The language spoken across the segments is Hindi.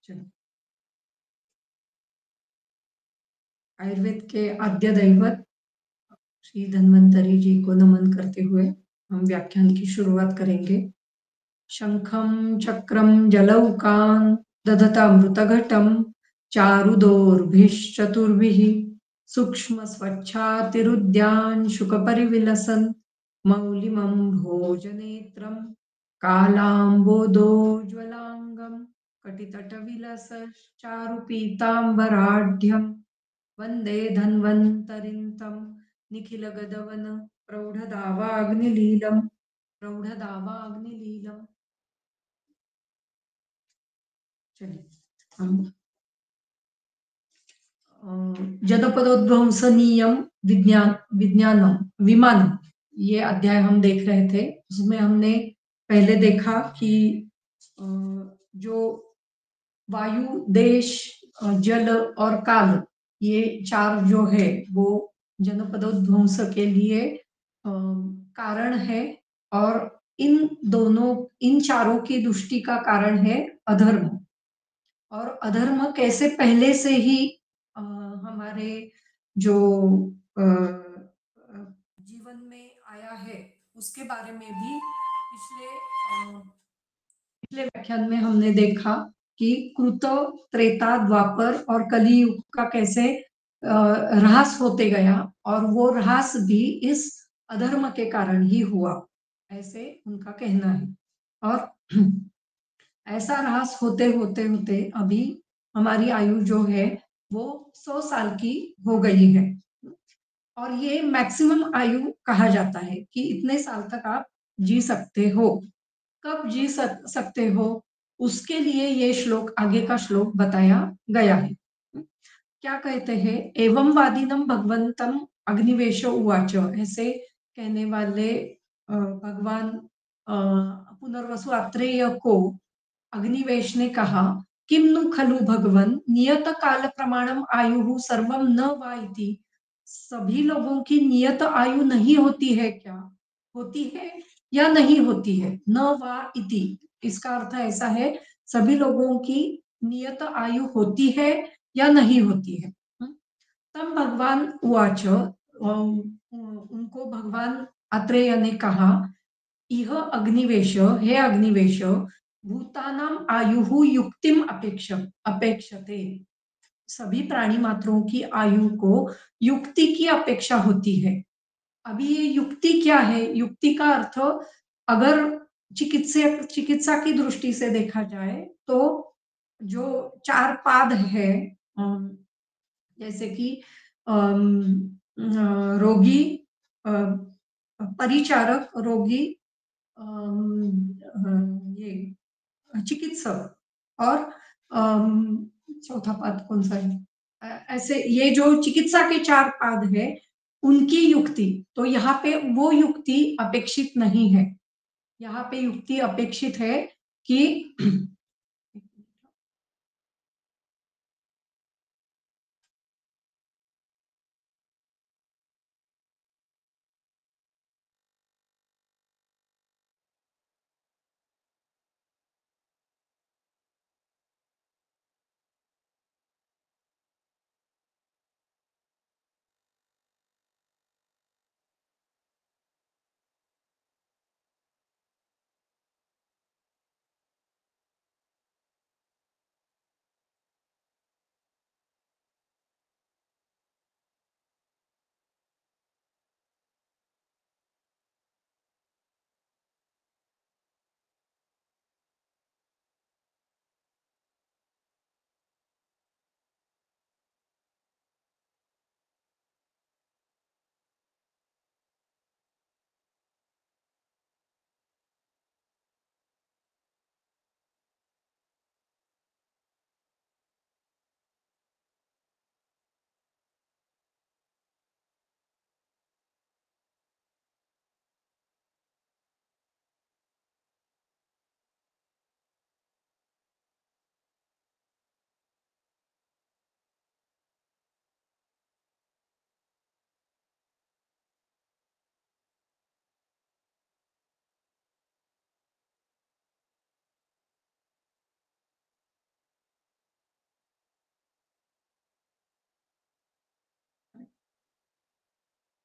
चलो, आयुर्वेद के आद्य दैवत श्री धन्वंतरी जी को नमन करते हुए हम व्याख्यान की शुरुआत करेंगे। शंखं चक्रं जलौकान् दधतामृतघटं चारुदोर्भिश्चतुर्भिः सूक्ष्मस्वच्छातिरुद्यान् शुकपरिविलसन् मौलिमं भोजनेत्रं कालाम्बोदोज्ज्वलाङ्गं कटितटविलसच्चारुपीताम्बराढ्यं वन्दे धन्वन्तरिं तं निखिलगदवन् प्रौढदावाग्निलीलम्। चलिए, हम जनपदोद्ध्वंसनीयम विज्ञान विज्ञानम विमानम, ये अध्याय हम देख रहे थे। उसमें हमने पहले देखा कि जो वायु, देश, जल और काल, ये चार जो है वो जनपदोध्वंस के लिए कारण है। और इन चारों की दृष्टि का कारण है अधर्म। और अधर्म कैसे पहले से ही हमारे जो जीवन में आया है, उसके बारे में भी पिछले व्याख्यान में हमने देखा कि कृत, त्रेता, द्वापर और कलियुग का कैसे ह्रास होते गया, और वो ह्रास भी इस अधर्म के कारण ही हुआ, ऐसे उनका कहना है। और ऐसा ह्रास होते होते होते अभी हमारी आयु जो है वो 100 साल की हो गई है। और ये मैक्सिमम आयु कहा जाता है कि इतने साल तक आप जी सकते हो। कब जी सकते हो, उसके लिए ये श्लोक, आगे का श्लोक बताया गया है। क्या कहते हैं? एवं वादिनम भगवंतम अग्निवेशो उवाच, ऐसे कहने वाले भगवान पुनर्वसु आत्रेय को अग्निवेश ने कहा, किम नु खलु भगवन नियत काल प्रमाणम आयु सर्वम न वा इति। सभी लोगों की नियत आयु नहीं होती है क्या? होती है या नहीं होती है? न वा इति, इसका अर्थ ऐसा है, सभी लोगों की नियत आयु होती है या नहीं होती है। तब भगवान उवाच, उनको भगवान अत्रेय ने कहा, इह अग्निवेश, हे अग्निवेश, भूतानाम आयुहु युक्तिम अपेक्षते। सभी प्राणी मात्रों की आयु को युक्ति की अपेक्षा होती है। अभी ये युक्ति क्या है? युक्ति का अर्थ, अगर चिकित्सा की दृष्टि से देखा जाए तो जो चार पाद है, जैसे कि रोगी, परिचारक, रोगी, ये चिकित्सक, और चौथा पाद कौन सा है? ऐसे ये जो चिकित्सा के चार पाद है, उनकी युक्ति, तो यहाँ पे वो युक्ति अपेक्षित नहीं है। यहाँ पे युक्ति अपेक्षित है कि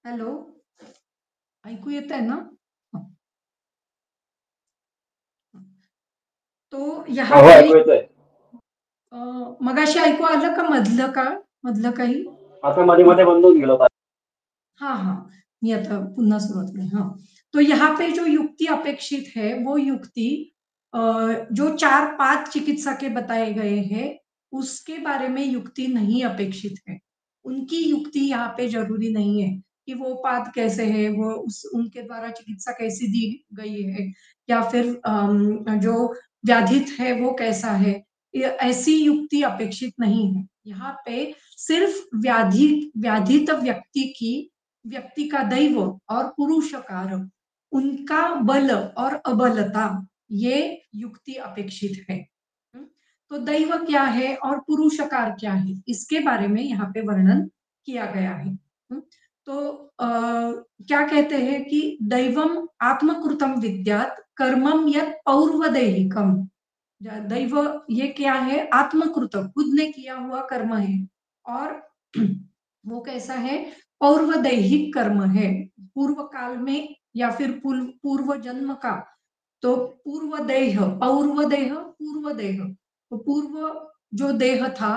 हॅलो, ऐकू येतंय ना? हं, हं. तो यहाँ हो हो, पे ऐकू येतोय. मगाशी ऐकू आलं का मधलं काही? आता मध्ये मध्ये बंद होऊन गेलो. हाँ, हाँ। मी आता पुन्हा सुरुवात करें। हाँ, तो यहाँ पे जो युक्ति अपेक्षित है, वो युक्ति अ, जो 4-5 चिकित्सा के बताए गए हैं, उसके बारे में युक्ति नहीं अपेक्षित है। उनकी युक्ति यहाँ पे ज़रूरी नहीं है कि वो पाद कैसे है, वो उस उनके द्वारा चिकित्सा कैसी दी गई है या फिर जो व्याधित है वो कैसा है, ये ऐसी युक्ति अपेक्षित नहीं है। यहाँ पे सिर्फ व्याधित व्यक्ति का दैव और पुरुषकार, उनका बल और अबलता, ये युक्ति अपेक्षित है। हुँ? तो दैव क्या है और पुरुषकार क्या है, इसके बारे में यहाँ पे वर्णन किया गया है। हुँ? तो क्या कहते हैं कि दैवम आत्मकृतं विद्यात् कर्मं यत् पौर्वदैहिकम्। दैव ये क्या है? आत्मकृत, खुद ने किया हुआ कर्म है और वो कैसा है? पौर्वदैहिक कर्म है, पूर्व काल में या फिर पूर्व जन्म का। तो पूर्व देह, तो पूर्व जो देह था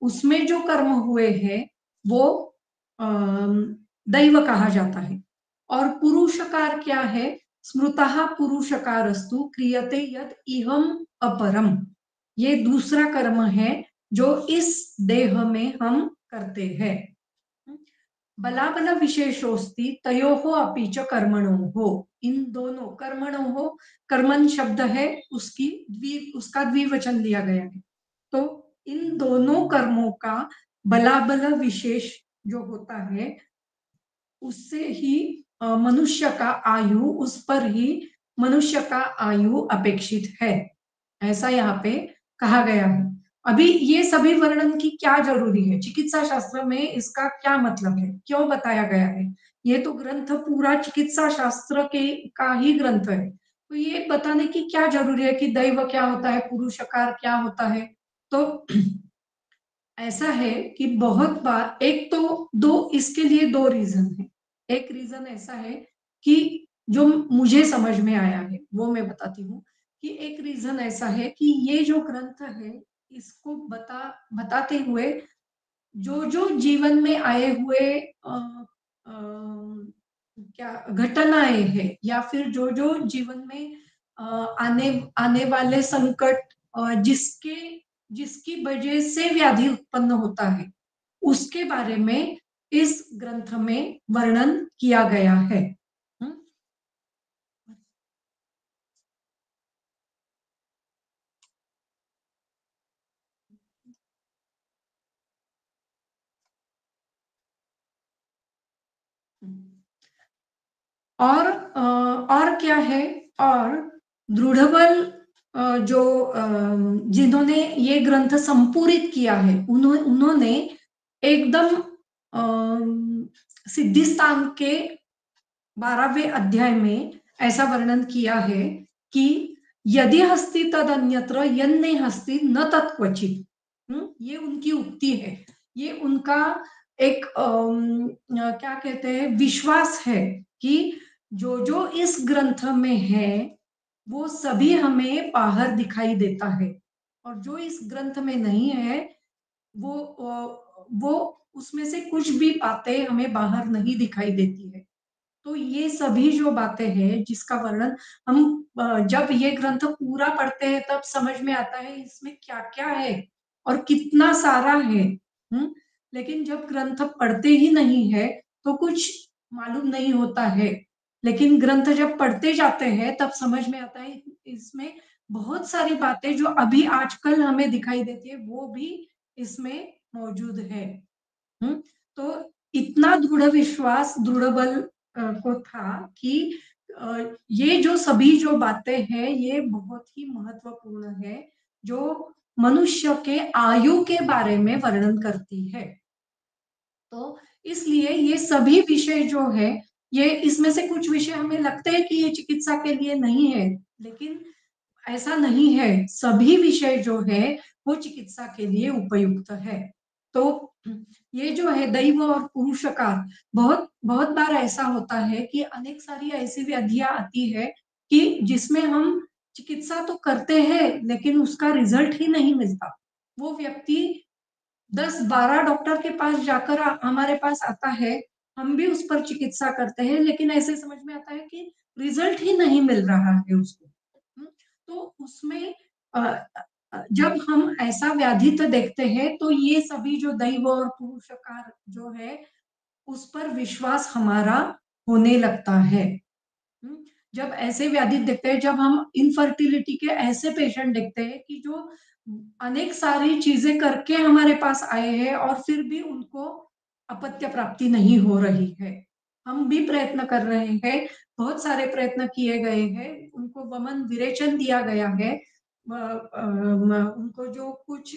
उसमें जो कर्म हुए हैं वो दैव कहा जाता है। और पुरुषकार क्या है? स्मृतः पुरुषकारस्तु क्रियते यत् इहम् अपरम। ये दूसरा कर्म है जो इस देह में हम करते हैं। बलाबल विशेषोस्ति तयोः अपि च कर्मणोः। इन दोनों कर्मणोः, कर्मण शब्द है, उसका द्विवचन लिया गया है। तो इन दोनों कर्मों का बलाबल विशेष जो होता है, उससे ही मनुष्य का आयु, उस पर ही मनुष्य का आयु अपेक्षित है, ऐसा यहाँ पे कहा गया है। अभी ये सभी वर्णन की क्या जरूरी है? चिकित्सा शास्त्र में इसका क्या मतलब है? क्यों बताया गया है? ये तो ग्रंथ पूरा चिकित्सा शास्त्र के का ही ग्रंथ है। तो ये बताने की क्या जरूरी है कि दैव क्या होता है, पुरुषकार क्या होता है? तो ऐसा है कि बहुत बार, एक तो दो इसके लिए दो रीजन है। एक रीजन ऐसा है कि जो मुझे समझ में आया है वो मैं बताती हूँ कि एक रीजन ऐसा है कि ये जो ग्रंथ है इसको बताते हुए जो जो जीवन में आए हुए अ, क्या घटनाएं हैं या फिर जो जो जीवन में आने आने वाले संकट, जिसके जिसकी वजह से व्याधि उत्पन्न होता है, उसके बारे में इस ग्रंथ में वर्णन किया गया है। हम्म? और क्या है? और दृढ़बल जो जिन्होंने ये ग्रंथ संपूरित किया है, उन्होंने एकदम सिद्धिस्थान के 12वें अध्याय में ऐसा वर्णन किया है कि यदि हस्ति तद अन्यत्र यन्ने हस्ति न तत्क्वचित। ये उनकी उक्ति है, ये उनका एक क्या कहते हैं, विश्वास है कि जो जो इस ग्रंथ में है वो सभी हमें बाहर दिखाई देता है, और जो इस ग्रंथ में नहीं है वो उसमें से कुछ भी बातें हमें बाहर नहीं दिखाई देती है। तो ये सभी जो बातें हैं जिसका वर्णन हम जब ये ग्रंथ पूरा पढ़ते हैं तब समझ में आता है इसमें क्या-क्या है और कितना सारा है। हुँ? लेकिन जब ग्रंथ पढ़ते ही नहीं है तो कुछ मालूम नहीं होता है। लेकिन ग्रंथ जब पढ़ते जाते हैं तब समझ में आता है इसमें बहुत सारी बातें जो अभी आजकल हमें दिखाई देती है वो भी इसमें मौजूद है। हुँ? तो इतना दृढ़ विश्वास, दृढ़ बल को था कि ये जो सभी जो बातें हैं ये बहुत ही महत्वपूर्ण है, जो मनुष्य के आयु के बारे में वर्णन करती है। तो इसलिए ये सभी विषय जो है, ये इसमें से कुछ विषय हमें लगते हैं कि ये चिकित्सा के लिए नहीं है, लेकिन ऐसा नहीं है। सभी विषय जो है वो चिकित्सा के लिए उपयुक्त है। तो ये जो है दैव और पुरुषकार, बहुत बहुत बार ऐसा होता है कि अनेक सारी ऐसी व्याधियां आती है कि जिसमें हम चिकित्सा तो करते हैं लेकिन उसका रिजल्ट ही नहीं मिलता। वो व्यक्ति 10-12 डॉक्टर के पास जाकर हमारे पास आता है, हम भी उस पर चिकित्सा करते हैं लेकिन ऐसे समझ में आता है कि रिजल्ट ही नहीं मिल रहा है उसको। तो उसमें जब हम ऐसा व्याधि तो देखते हैं तो ये सभी जो दैव और पुरुषकार जो है उस पर विश्वास हमारा होने लगता है। जब ऐसे व्याधि देखते हैं, जब हम इनफर्टिलिटी के ऐसे पेशेंट देखते हैं कि जो अनेक सारी चीजें करके हमारे पास आए हैं और फिर भी उनको अपत्य प्राप्ति नहीं हो रही है। हम भी प्रयत्न कर रहे हैं, बहुत सारे प्रयत्न किए गए हैं, उनको वमन विरेचन दिया गया है, उनको जो कुछ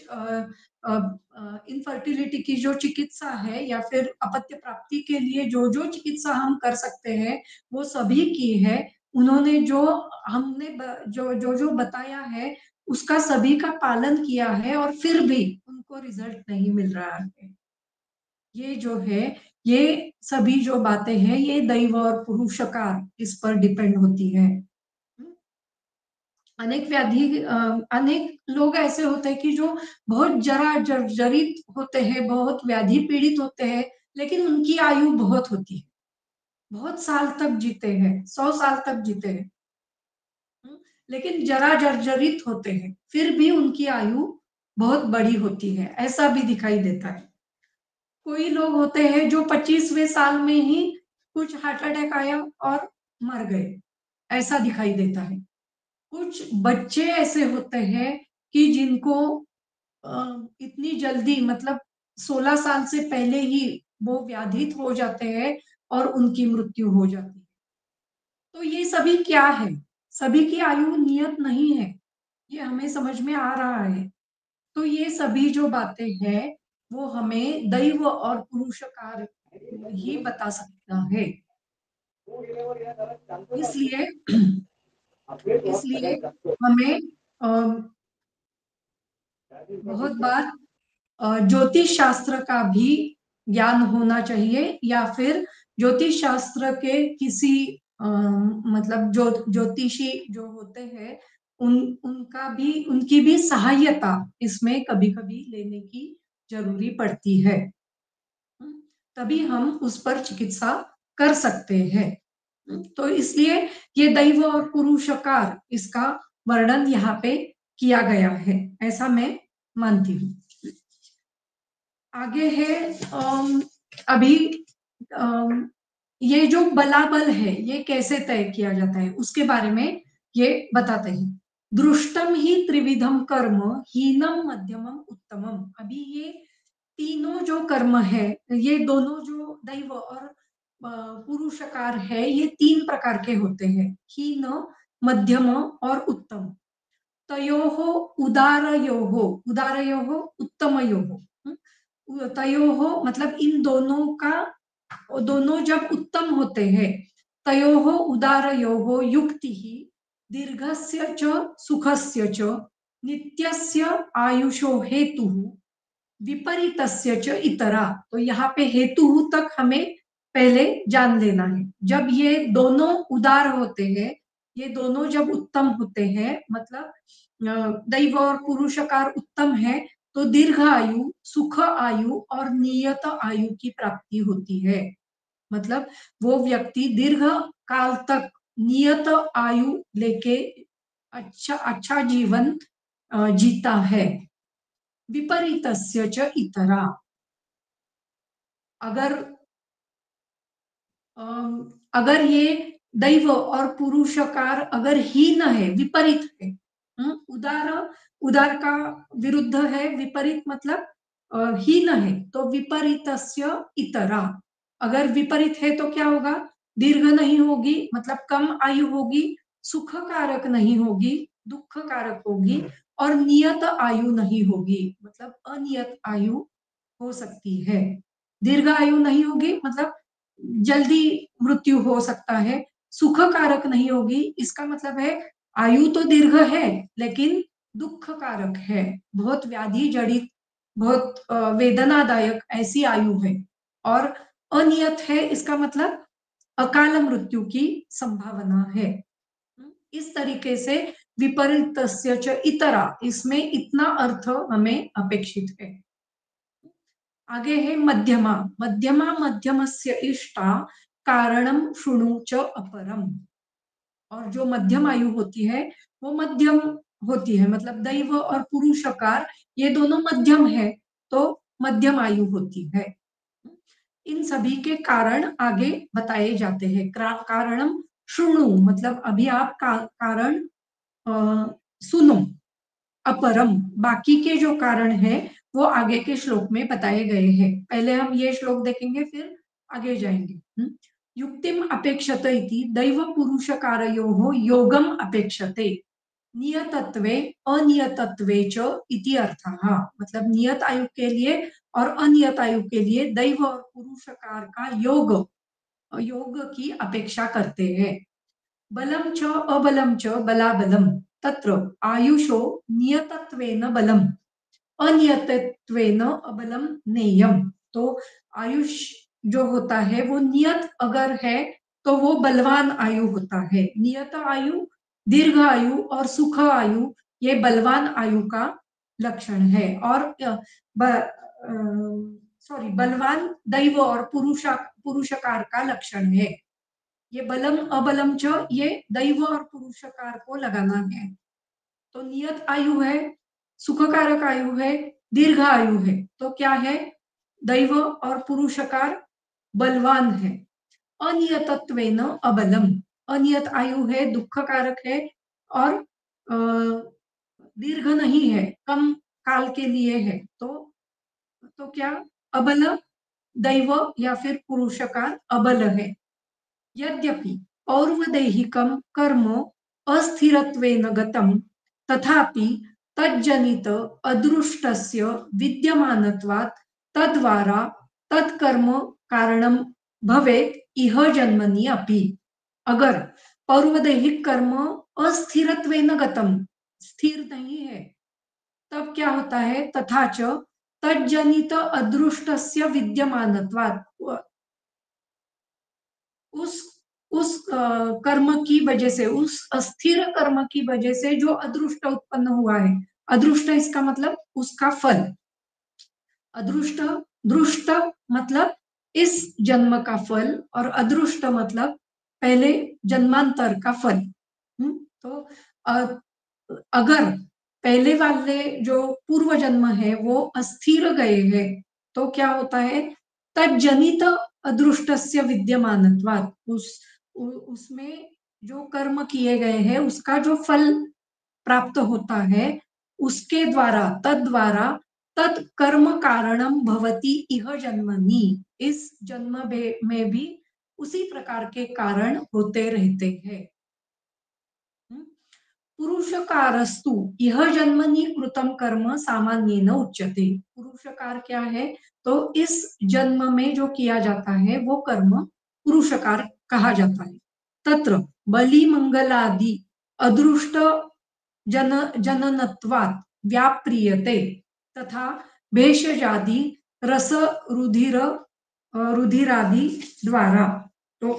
इनफर्टिलिटी की जो चिकित्सा है या फिर अपत्य प्राप्ति के लिए जो जो चिकित्सा हम कर सकते हैं वो सभी की है। उन्होंने जो हमने जो बताया है उसका सभी का पालन किया है और फिर भी उनको रिजल्ट नहीं मिल रहा है। ये जो है, ये सभी जो बातें हैं ये दैव और पुरुषकार इस पर डिपेंड होती है। अनेक व्याधि अनेक लोग ऐसे होते हैं कि जो बहुत जरा जर्जरित होते हैं, बहुत व्याधि पीड़ित होते हैं, लेकिन उनकी आयु बहुत होती है, बहुत साल तक जीते हैं, 100 साल तक जीते हैं। लेकिन जरा जर्जरित होते हैं, फिर भी उनकी आयु बहुत बड़ी होती है, ऐसा भी दिखाई देता है। कोई लोग होते हैं जो 25वें साल में ही कुछ हार्ट अटैक आया और मर गए, ऐसा दिखाई देता है। कुछ बच्चे ऐसे होते हैं कि जिनको इतनी जल्दी मतलब 16 साल से पहले ही वो व्याधित हो जाते हैं और उनकी मृत्यु हो जाती है। तो ये सभी क्या है? सभी की आयु नियत नहीं है, ये हमें समझ में आ रहा है। तो ये सभी जो बातें हैं, वो हमें दैव और पुरुषकार ही बता सकता है। इसलिए इसलिए हमें बहुत बार ज्योतिष शास्त्र का भी ज्ञान होना चाहिए या फिर ज्योतिष शास्त्र के किसी मतलब ज्योतिषी जो होते हैं उनकी भी सहायता इसमें कभी-कभी लेने की जरूरी पड़ती है। तभी हम उस पर चिकित्सा कर सकते हैं। तो इसलिए ये दैव और पुरुषकार इसका वर्णन यहाँ पे किया गया है, ऐसा मैं मानती हूँ। आगे है अभी ये जो बलाबल है ये कैसे तय किया जाता है उसके बारे में ये बताते हैं। दृष्टम ही त्रिविधम कर्म हीनम मध्यमम उत्तमम। अभी ये तीनों जो कर्म है, ये दोनों जो दैव और पुरुषकार है, ये 3 प्रकार के होते हैं, हीन, मध्यम और उत्तम। तयोः उदारयोः, उदारयोः उत्तमयोः, तयोः मतलब इन दोनों का, दोनों जब उत्तम होते हैं, तयोः उदारयोः युक्तिः दीर्घस्य च सुखस्य च नित्यस्य आयुषो हेतुः विपरीतस्य च इतरा। तो यहाँ पे हेतु तक हमें पहले जान लेना है। जब ये दोनों उदार होते हैं, ये दोनों जब उत्तम होते हैं, मतलब दैव और पुरुषकार उत्तम है, तो दीर्घ आयु, सुख आयु और नियत आयु की प्राप्ति होती है। मतलब वो व्यक्ति दीर्घ काल तक नियत आयु लेके अच्छा अच्छा जीवन जीता है। विपरीतस्य च इतरा। अगर अगर ये दैव और पुरुषकार अगर हीन है, विपरीत है, उदार उदार का विरुद्ध है विपरीत, मतलब हीन है, तो विपरीतस्य इतरा। अगर विपरीत है तो क्या होगा? दीर्घ नहीं होगी, मतलब कम आयु होगी, सुख कारक नहीं होगी, दुख कारक होगी, और नियत आयु नहीं होगी, मतलब अनियत आयु हो सकती है। दीर्घ आयु नहीं होगी मतलब जल्दी मृत्यु हो सकता है। सुख कारक नहीं होगी, इसका मतलब है आयु तो दीर्घ है लेकिन दुख कारक है, बहुत व्याधि जड़ित बहुत वेदनादायक ऐसी आयु है। और अनियत है इसका मतलब अकाल मृत्यु की संभावना है। इस तरीके से विपरीतस्य च इतरा, इसमें इतना अर्थ हमें अपेक्षित है। आगे है मध्यमा। मध्यमा मध्यमस्य इष्टा कारणम शृणु च अपरम। और जो मध्यम आयु होती है वो मध्यम होती है, मतलब दैव और पुरुषकार ये दोनों मध्यम है, तो मध्यम आयु होती है। इन सभी के कारण आगे बताए जाते हैं। कारणम शृणु मतलब अभी आप कारण सुनो, अपरम बाकी के जो कारण है वो आगे के श्लोक में बताए गए हैं। पहले हम ये श्लोक देखेंगे फिर आगे जाएंगे। युक्तिम अपेक्षते इति दैव पुरुष कारयोः योगम अपेक्षते नियतत्वे अनियतत्वे च इति अर्थः। मतलब नियत आयु के लिए और अनियत आयु के लिए दैव और पुरुषकार का योग की अपेक्षा करते हैं। बलम च अबलम च बलाबलम तत्र आयुषो नियतत्वेन बलम अनियतत्वेन अबलम नेयम। तो आयुष जो होता है वो नियत अगर है तो वो बलवान आयु होता है। नियत आयु, दीर्घ आयु और सुख आयु ये बलवान आयु का लक्षण है। और सॉरी, बलवान दैव और पुरुषकार का लक्षण है। ये बलम अबलम च ये दैव और पुरुषकार को लगाना है। तो नियत आयु है, सुखकारक आयु है, दीर्घ आयु है, तो क्या है? दैव और पुरुषकार बलवान है। अनियतत्वेन अबलम, अनियत आयु है, दुख कारक है और दीर्घ नहीं है, कम काल के लिए है, तो क्या? अबल दैव या फिर पुरुषकार अबल है। यद्यपि और्वदैहिकं कर्म अस्थिरत्वेन गतं तथापि तज्जनित अदृष्टस्य विद्यमानत्वात् तद्वारा तत्कर्म कारणं भवेत् इह जन्मनि अपि। अगर पौर्वदैहिक कर्म अस्थिरत्वेन गतं, स्थिर नहीं है, तब क्या होता है? तथा च तज्जनित अदृष्टस्य विद्यमानत्वात्, उस कर्म की वजह से, उस अस्थिर कर्म की वजह से जो अदृष्ट उत्पन्न हुआ है, अदृष्ट इसका मतलब उसका फल, अदृष्ट, दृष्ट मतलब इस जन्म का फल और अदृष्ट मतलब पहले जन्मांतर का फल। तो अगर पहले वाले जो पूर्व जन्म है वो अस्थिर गए हैं तो क्या होता है? तज्जनित अदृष्टस्य विद्यमानत्वात्, उसमें जो कर्म किए गए हैं उसका जो फल प्राप्त होता है उसके द्वारा, तद्वारा तत्कर्म कारणम भवति इह जन्मनि, इस जन्म में भी उसी प्रकार के कारण होते रहते हैं। पुरुषकारस्तु यह जन्मनि कृतम कर्म सामान्येन उच्यते। पुरुषकार क्या है? तो इस जन्म में जो किया जाता है वो कर्म पुरुषकार कहा जाता है। तत्र बलि मंगलादि अदृष्ट जननत्वात् व्याप्रियते तथा भेषजादि रस रुधिरादि द्वारा। तो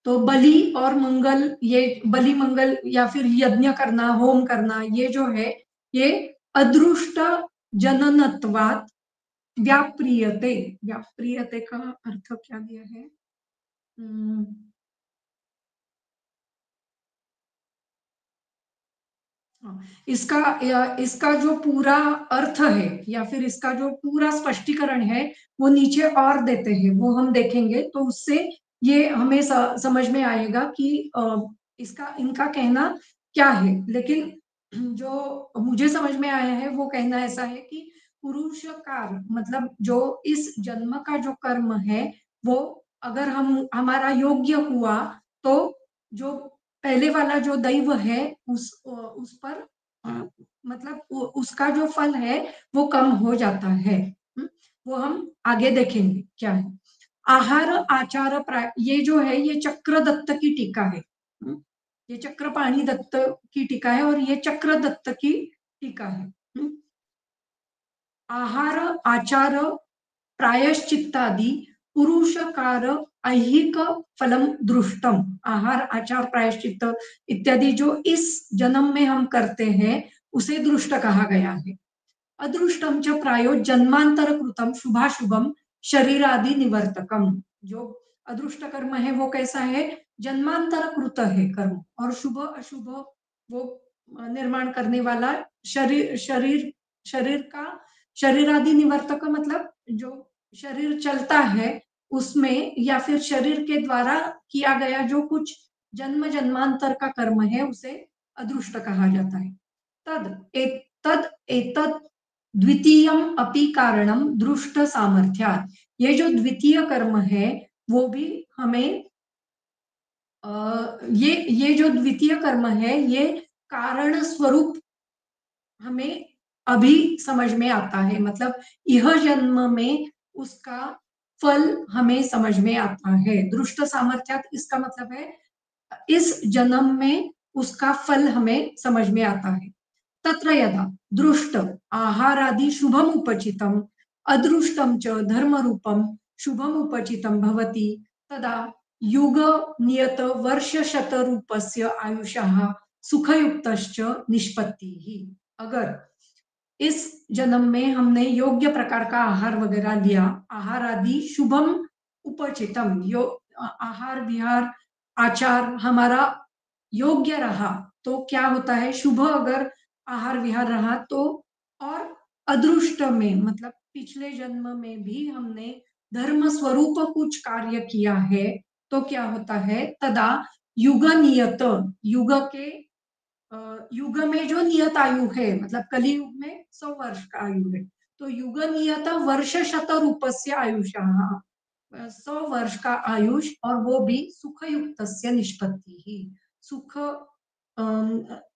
तो बलि और मंगल, ये बलि मंगल या फिर यज्ञ करना, होम करना, ये जो है ये अदृष्ट जननत्वात् व्याप्रियते। व्याप्रियते का अर्थ क्या दिया है? इसका जो पूरा अर्थ है या फिर इसका जो पूरा स्पष्टीकरण है वो नीचे और देते हैं, वो हम देखेंगे तो उससे ये हमें समझ में आएगा कि इसका इनका कहना क्या है। लेकिन जो मुझे समझ में आया है वो कहना ऐसा है कि पुरुषकार मतलब जो इस जन्म का जो कर्म है वो अगर हमारा योग्य हुआ तो जो पहले वाला जो दैव है उस पर मतलब उसका जो फल है वो कम हो जाता है। वो हम आगे देखेंगे क्या है। आहार आचार ये जो है ये चक्रदत्त की टीका है। ये चक्रपाणि दत्त की टीका है और ये चक्रदत्त की टीका है। आहार आचार प्रायश्चित्तादि पुरुषकार ऐहिक फलम दृष्टम। आहार आचार प्रायश्चित्त इत्यादि जो इस जन्म में हम करते हैं उसे दृष्ट कहा गया है। अदृष्टम च प्रायो जन्मांतर कृतम शुभाशुभम शरीरादि निवर्तकम। जो अदृष्ट कर्म है वो कैसा है, जन्मांतर कृत है कर्म, और शुभ अशुभ वो निर्माण करने वाला शरीर शरीर शरीर का शरीरादि निवर्तक मतलब जो शरीर चलता है उसमें या फिर शरीर के द्वारा किया गया जो कुछ जन्म जन्मांतर का कर्म है उसे अदृष्ट कहा जाता है। तद एतद द्वितीयम अपि कारणम दृष्ट सामर्थ्यात्। ये जो द्वितीय कर्म है वो भी हमें ये जो द्वितीय कर्म है ये कारण स्वरूप हमें अभी समझ में आता है, मतलब यह जन्म में उसका फल हमें समझ में आता है। दृष्ट सामर्थ्यात् इसका मतलब है इस जन्म में उसका फल हमें समझ में आता है। तत्र यदा दृष्ट आहारादि शुभम उपचितम अदृष्टम च धर्म रूपम शुभम उपचितम भवति तदा युग नियत वर्ष शत रूपस्य आयुषः सुखयुक्तश्च निष्पत्तिः। अगर इस जन्म में हमने योग्य प्रकार का आहार वगैरह लिया, आहार आदि शुभम उपचितम, आहार विहार आचार हमारा योग्य रहा तो क्या होता है, शुभ अगर आहार विहार रहा तो, और अदृष्ट में मतलब पिछले जन्म में भी हमने धर्म स्वरूप कुछ कार्य किया है तो क्या होता है, तदा युग नियत, युग के युग में जो नियत आयु है मतलब कलियुग में 100 वर्ष का आयु है, तो युग नियत वर्ष शत रूपस्य आयुषः, 100 वर्ष का आयुष, और वो भी सुख युक्त निष्पत्ति ही, सुख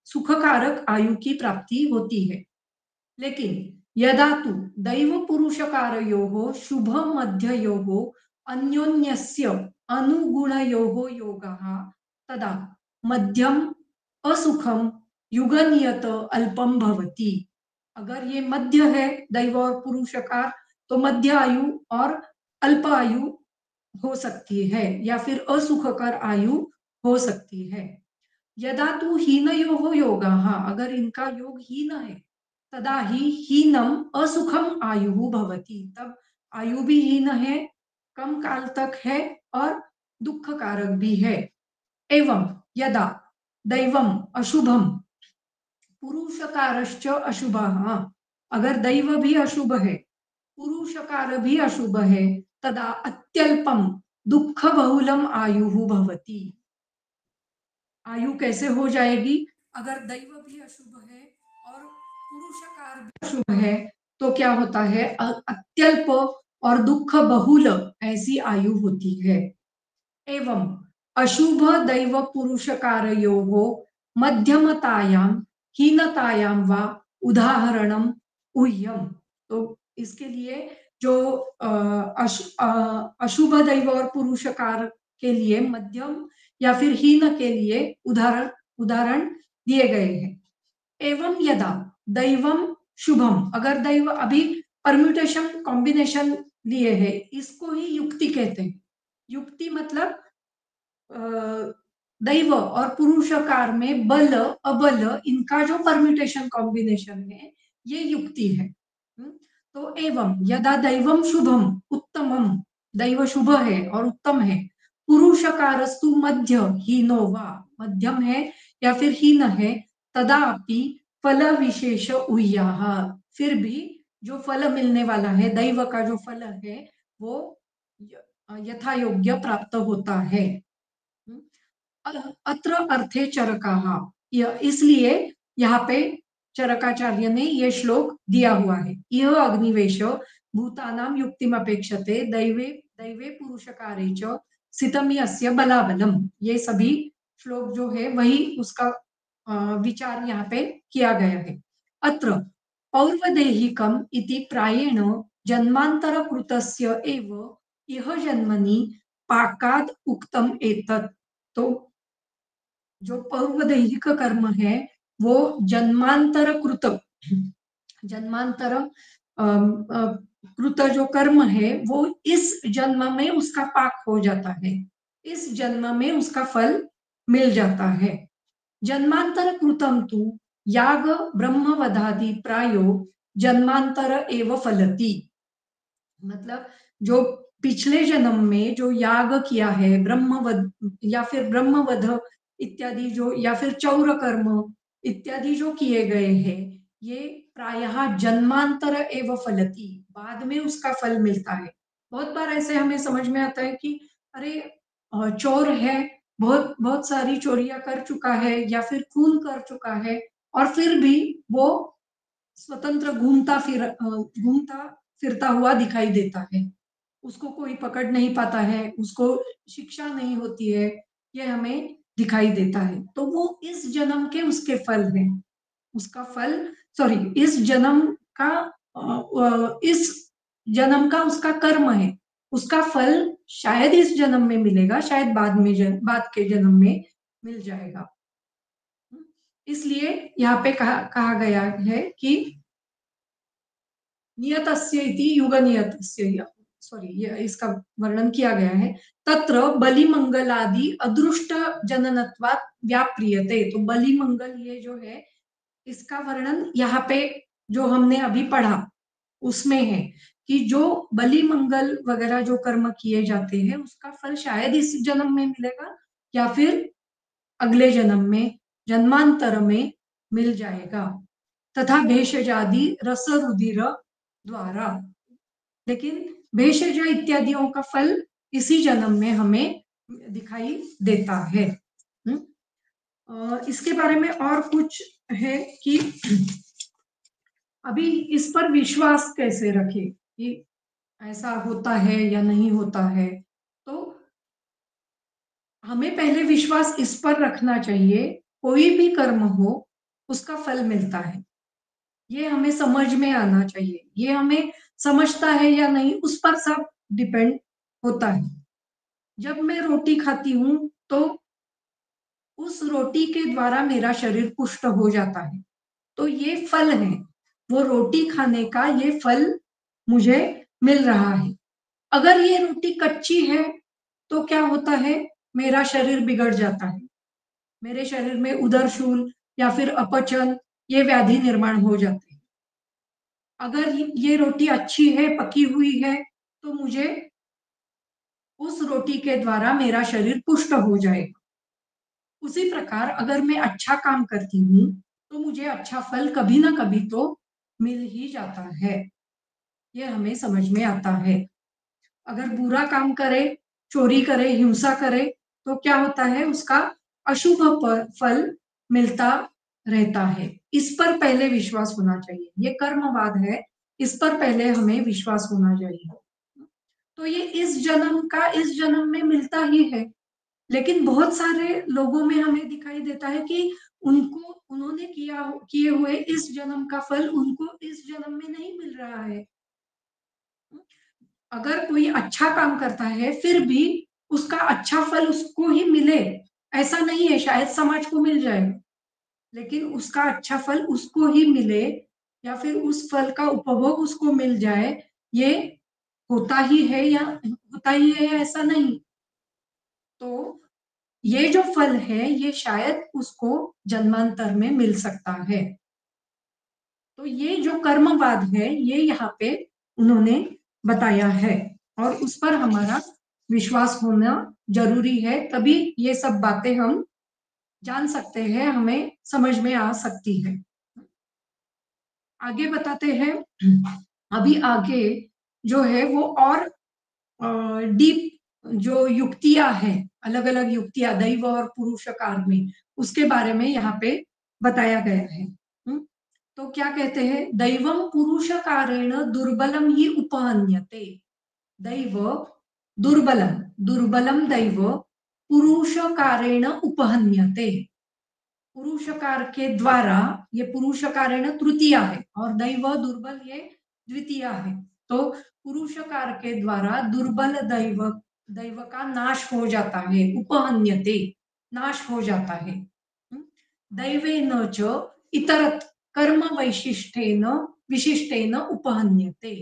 सुखकारक आयु की प्राप्ति होती है। लेकिन यदा तु दैव पुरुषकारयोः शुभ मध्ययोः अन्योन्यस्य अनुगुणयोः योगः तदा मध्यम असुखम युग नियत अल्पम भवति। अगर ये मध्य है दैव और पुरुषकार तो मध्य आयु और अल्प आयु हो सकती है या फिर असुखकर आयु हो सकती है। यदा तु हीनयोः योगः, अगर इनका योग हीन है तदा ही हीनम असुखम आयु भवति, तब आयु भी हीन है, कम काल तक है और दुख कारक भी है। एवं यदा दैवम अशुभम पुरुषकारश्च अशुभः, अगर दैव भी अशुभ है पुरुषकार भी अशुभ है तदा अत्यल्पम दुख बहुलम आयु भवति। आयु कैसे हो जाएगी, अगर दैव भी अशुभ है और पुरुषकार भी अशुभ है तो क्या होता है, अत्यल्प और दुख बहुल ऐसी आयु होती है। एवं अशुभ दैव पुरुषकारयोः मध्यमतायां हीनतायां वा उदाहरणम उह्यम। तो इसके लिए जो अशुभ दैव और पुरुषकार के लिए मध्यम या फिर हीन के लिए उदाहरण उदाहरण दिए गए हैं। एवं यदा दैवम शुभम, अगर दैव अभी परम्यूटेशन कॉम्बिनेशन लिए है इसको ही युक्ति कहते हैं। युक्ति मतलब दैव और पुरुषकार में बल अबल इनका जो परम्यूटेशन कॉम्बिनेशन है ये युक्ति है। तो एवं यदा दैवम शुभम उत्तमम, दैव शुभ है और उत्तम है, पुरुषकारस्तु मध्य हीनो वा, मध्यम है या फिर हीन है, तदापि फल विशेष उह्याः, फिर भी जो फल मिलने वाला है दैव का जो फल है वो यथा योग्य प्राप्त होता है। अत्र अर्थे चरकाः, इसलिए यहाँ पे चरकाचार्य ने ये श्लोक दिया हुआ है। यह अग्निवेश भूतानां युक्तिम अपेक्षते दैवे दैवे पुरुषकारे च सितमि अस्य बलाबलम। ये सभी श्लोक जो है वही उसका विचार यहाँ पे किया गया है। अत्र पौर्वदेहिकम इति प्रायेण जन्मांतर कृतस्य एव इह जन्मनि पाकाद उक्तम एतत्। तो जो पूर्व दैहिक कर्म है वो जन्मांतर कृत, जन्मांतर कृत जो कर्म है वो इस जन्म में उसका पाक हो जाता है, इस जन्म में उसका फल मिल जाता है। जन्मांतर कृतम तु याग ब्रह्मवधादि प्रायो जन्मांतर एव फलति। मतलब जो पिछले जन्म में जो याग किया है, ब्रह्मवध या फिर ब्रह्मवध इत्यादि जो, या फिर चौर कर्म इत्यादि जो किए गए हैं, ये प्रायः जन्मांतर एव फलति, बाद में उसका फल मिलता है। बहुत बार ऐसे हमें समझ में आता है कि अरे चोर है, बहुत बहुत सारी चोरियां कर चुका है या फिर खून कर चुका है, और फिर भी वो स्वतंत्र घूमता फिरता हुआ दिखाई देता है, उसको कोई पकड़ नहीं पाता है, उसको शिक्षा नहीं होती है, ये हमें दिखाई देता है। तो वो इस जन्म के उसके फल हैं, उसका फल, सॉरी, इस जन्म का उसका कर्म है, उसका फल शायद इस जन्म में मिलेगा, शायद बाद के जन्म में मिल जाएगा। इसलिए यहाँ पे कहा गया है कि नियतस्य इति युग नियतस्य, सॉरी, ये इसका वर्णन किया गया है। तत्र बलिमंगलादि अदृष्ट जननत्वात् व्याप्रियते। तो बलिमंगल ये जो है, इसका वर्णन यहाँ पे जो हमने अभी पढ़ा उसमें है कि जो बलि मंगल वगैरह जो कर्म किए जाते हैं उसका फल शायद इस जन्म में मिलेगा या फिर अगले जन्म में, जन्मांतर में मिल जाएगा। तथा भेषजादि रस रुधिर द्वारा, लेकिन भेषज इत्यादियों का फल इसी जन्म में हमें दिखाई देता है। इसके बारे में और कुछ है कि अभी इस पर विश्वास कैसे रखे कि ऐसा होता है या नहीं होता है। तो हमें पहले विश्वास इस पर रखना चाहिए, कोई भी कर्म हो उसका फल मिलता है, ये हमें समझ में आना चाहिए। ये हमें समझता है या नहीं उस पर सब डिपेंड होता है। जब मैं रोटी खाती हूँ तो उस रोटी के द्वारा मेरा शरीर पुष्ट हो जाता है, तो ये फल है, वो रोटी खाने का ये फल मुझे मिल रहा है। अगर ये रोटी कच्ची है तो क्या होता है, मेरा शरीर बिगड़ जाता है, मेरे शरीर में उदरशूल या फिर अपचन, ये व्याधि निर्माण हो जाते हैं। अगर ये रोटी अच्छी है, पकी हुई है, तो मुझे उस रोटी के द्वारा मेरा शरीर पुष्ट हो जाएगा। उसी प्रकार अगर मैं अच्छा काम करती हूँ तो मुझे अच्छा फल कभी ना कभी तो मिल ही जाता है, ये हमें समझ में आता है। अगर बुरा काम करे, चोरी करे, हिंसा करे, तो क्या होता है, उसका अशुभ फल मिलता रहता है। इस पर पहले विश्वास होना चाहिए, ये कर्मवाद है, इस पर पहले हमें विश्वास होना चाहिए। तो ये इस जन्म का इस जन्म में मिलता ही है, लेकिन बहुत सारे लोगों में हमें दिखाई देता है कि उन्होंने किए हुए इस जन्म का फल उनको इस जन्म में नहीं मिल रहा है। अगर कोई अच्छा काम करता है फिर भी उसका अच्छा फल उसको ही मिले ऐसा नहीं है, शायद समाज को मिल जाए, लेकिन उसका अच्छा फल उसको ही मिले या फिर उस फल का उपभोग उसको मिल जाए, ये होता ही है या होता ही है या ऐसा नहीं। तो ये जो फल है ये शायद उसको जन्मांतर में मिल सकता है। तो ये जो कर्मवाद है ये यहाँ पे उन्होंने बताया है, और उस पर हमारा विश्वास होना जरूरी है, तभी ये सब बातें हम जान सकते हैं, हमें समझ में आ सकती है। आगे बताते हैं। अभी आगे जो है वो और डीप जो युक्तियां हैं, अलग अलग युक्तियां दैव और पुरुषकार में, उसके बारे में यहाँ पे बताया गया है। तो क्या कहते हैं, दैवम पुरुषकारेण दुर्बलम ही उपहन्यते। दैव दुर्बलम, दुर्बलम दैव पुरुषकारेण उपहन्यते। पुरुषकार के द्वारा, ये पुरुषकारेण तृतीया है और दैव दुर्बल ये द्वितीया है। तो पुरुषकार के द्वारा दुर्बल दैव दैव का नाश हो जाता है, उपहन्यते, नाश हो जाता है। दैवेन च इतरत कर्म वैशिष्टेन विशिष्टेन उपहन्यते।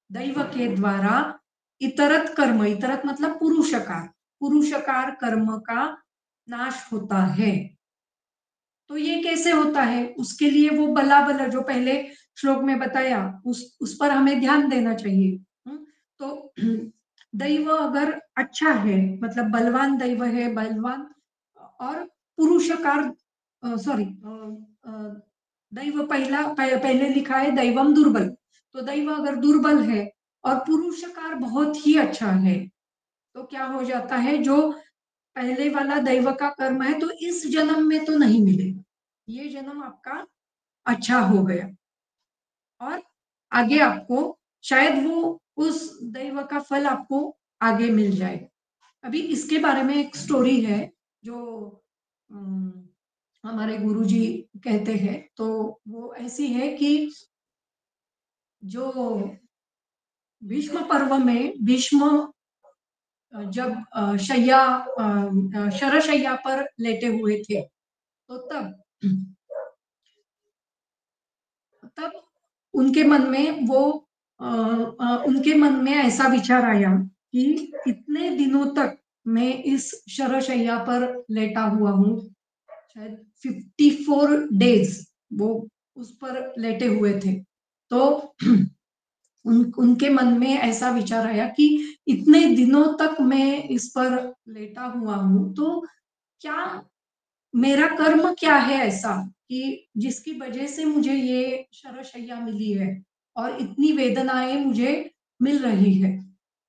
दैव के द्वारा इतरत कर्म, इतरत मतलब पुरुषकार, पुरुषकार कर्म का नाश होता है। तो ये कैसे होता है, उसके लिए वो बला बला जो पहले श्लोक में बताया, उस पर हमें ध्यान देना चाहिए। तो दैव अगर अच्छा है, मतलब बलवान दैव है, बलवान और पुरुषकार, सॉरी, दैव पहले लिखा है दैवम दुर्बल, तो दैव अगर दुर्बल है और पुरुषकार बहुत ही अच्छा है, तो क्या हो जाता है, जो पहले वाला दैव का कर्म है तो इस जन्म में तो नहीं मिलेगा, ये जन्म आपका अच्छा हो गया और आगे आपको शायद वो उस दैव का फल आपको आगे मिल जाए। अभी इसके बारे में एक स्टोरी है जो हमारे गुरुजी कहते हैं, तो वो ऐसी है कि जो भीष्म पर्व में भीष्म जब शरशैया पर लेटे हुए थे, तो तब उनके मन में उनके मन में ऐसा विचार आया कि इतने दिनों तक मैं इस शरशैया पर लेटा हुआ हूँ, शायद 54 डेज वो उस पर लेटे हुए थे। तो उनके मन में ऐसा विचार आया कि इतने दिनों तक मैं इस पर लेटा हुआ हूँ, तो क्या मेरा कर्म क्या है ऐसा कि जिसकी वजह से मुझे ये शरशैया मिली है और इतनी वेदनाएं मुझे मिल रही है।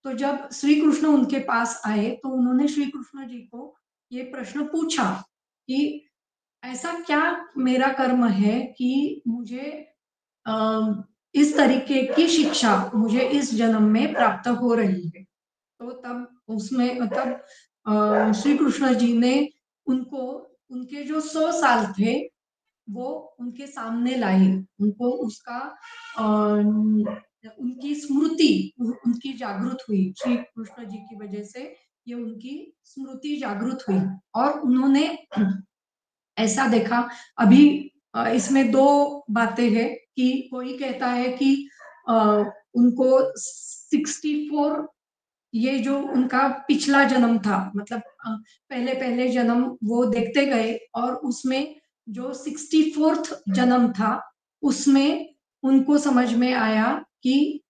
तो जब श्री कृष्ण उनके पास आए तो उन्होंने श्री कृष्ण जी को ये प्रश्न पूछा कि ऐसा क्या मेरा कर्म है कि मुझे इस तरीके की शिक्षा मुझे इस जन्म में प्राप्त हो रही है। तो तब उसमें मतलब श्री कृष्ण जी ने उनको उनके जो 100 साल थे वो उनके सामने लाए, उनको उसका उनकी स्मृति उनकी जागृत हुई, श्री कृष्ण जी की वजह से ये उनकी स्मृति जागृत हुई और उन्होंने ऐसा देखा। अभी इसमें दो बातें हैं कि कोई कहता है कि उनको 64, ये जो उनका पिछला जन्म था, मतलब पहले पहले जन्म वो देखते गए और उसमें जो 64th जन्म था उसमें उनको समझ में आया कि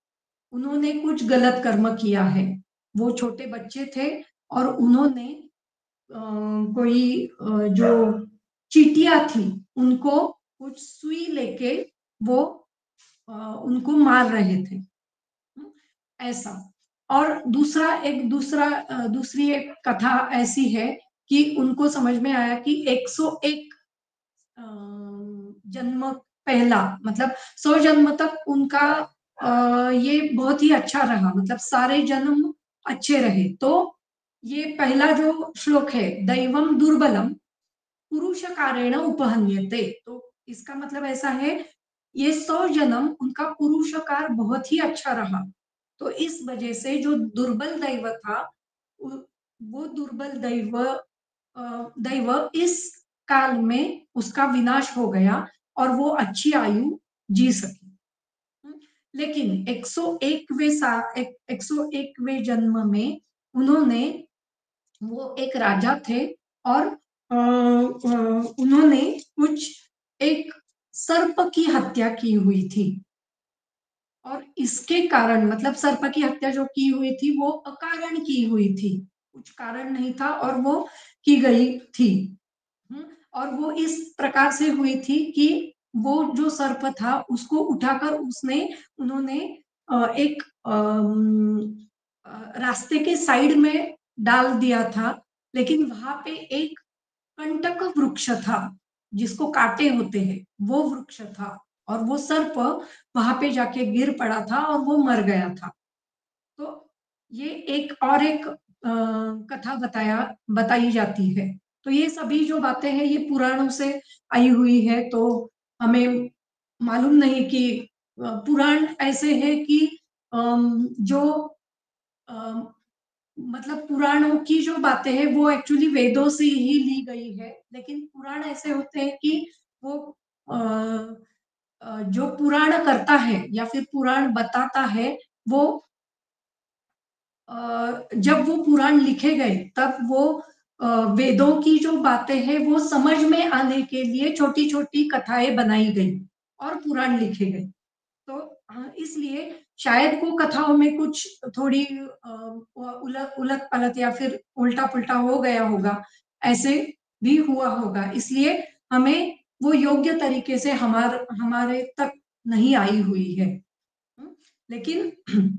उन्होंने कुछ गलत कर्म किया है। वो छोटे बच्चे थे और उन्होंने कोई जो चींटियां थी उनको कुछ सुई लेके वो उनको मार रहे थे, ऐसा। और दूसरी एक कथा ऐसी है कि उनको समझ में आया कि 101 जन्म पहला, मतलब 100 जन्म तक उनका ये बहुत ही अच्छा रहा, मतलब सारे जन्म अच्छे रहे। तो ये पहला जो श्लोक है, दैवम दुर्बलम पुरुष कारेण उपहन्यते, तो इसका मतलब ऐसा है ये 100 जन्म उनका पुरुषकार बहुत ही अच्छा रहा, तो इस वजह से जो दुर्बल दैव था वो दुर्बल दैव इस काल में उसका विनाश हो गया और वो अच्छी आयु जी सकी। लेकिन 101वें जन्म में उन्होंने, वो एक राजा थे और उन्होंने कुछ एक सर्प की हत्या की हुई थी और इसके कारण, मतलब सर्प की हत्या जो की हुई थी वो अकारण की हुई थी, कुछ कारण नहीं था और वो की गई थी। और वो इस प्रकार से हुई थी कि वो जो सर्प था उसको उठाकर उन्होंने एक रास्ते के साइड में डाल दिया था, लेकिन वहां पे एक कंटक वृक्ष था जिसको कांटे होते हैं, वो वृक्ष था और वो सर्प वहां पे जाके गिर पड़ा था और वो मर गया था। तो ये एक कथा बताई जाती है। तो ये सभी जो बातें हैं ये पुराणों से आई हुई है, तो हमें मालूम नहीं कि पुराण ऐसे है कि जो मतलब पुराणों की जो बातें हैं वो एक्चुअली वेदों से ही ली गई है, लेकिन पुराण ऐसे होते हैं कि वो अ, जो पुराण करता है या फिर पुराण बताता है वो जब वो पुराण लिखे गए तब वो वेदों की जो बातें हैं वो समझ में आने के लिए छोटी-छोटी कथाएं बनाई गई और पुराण लिखे गए। तो इसलिए शायद वो कथाओं में कुछ थोड़ी उलट-पलट या फिर उल्टा-पुल्टा हो गया होगा, ऐसे भी हुआ होगा। इसलिए हमें वो योग्य तरीके से हमारे तक नहीं आई हुई है। हुँ, लेकिन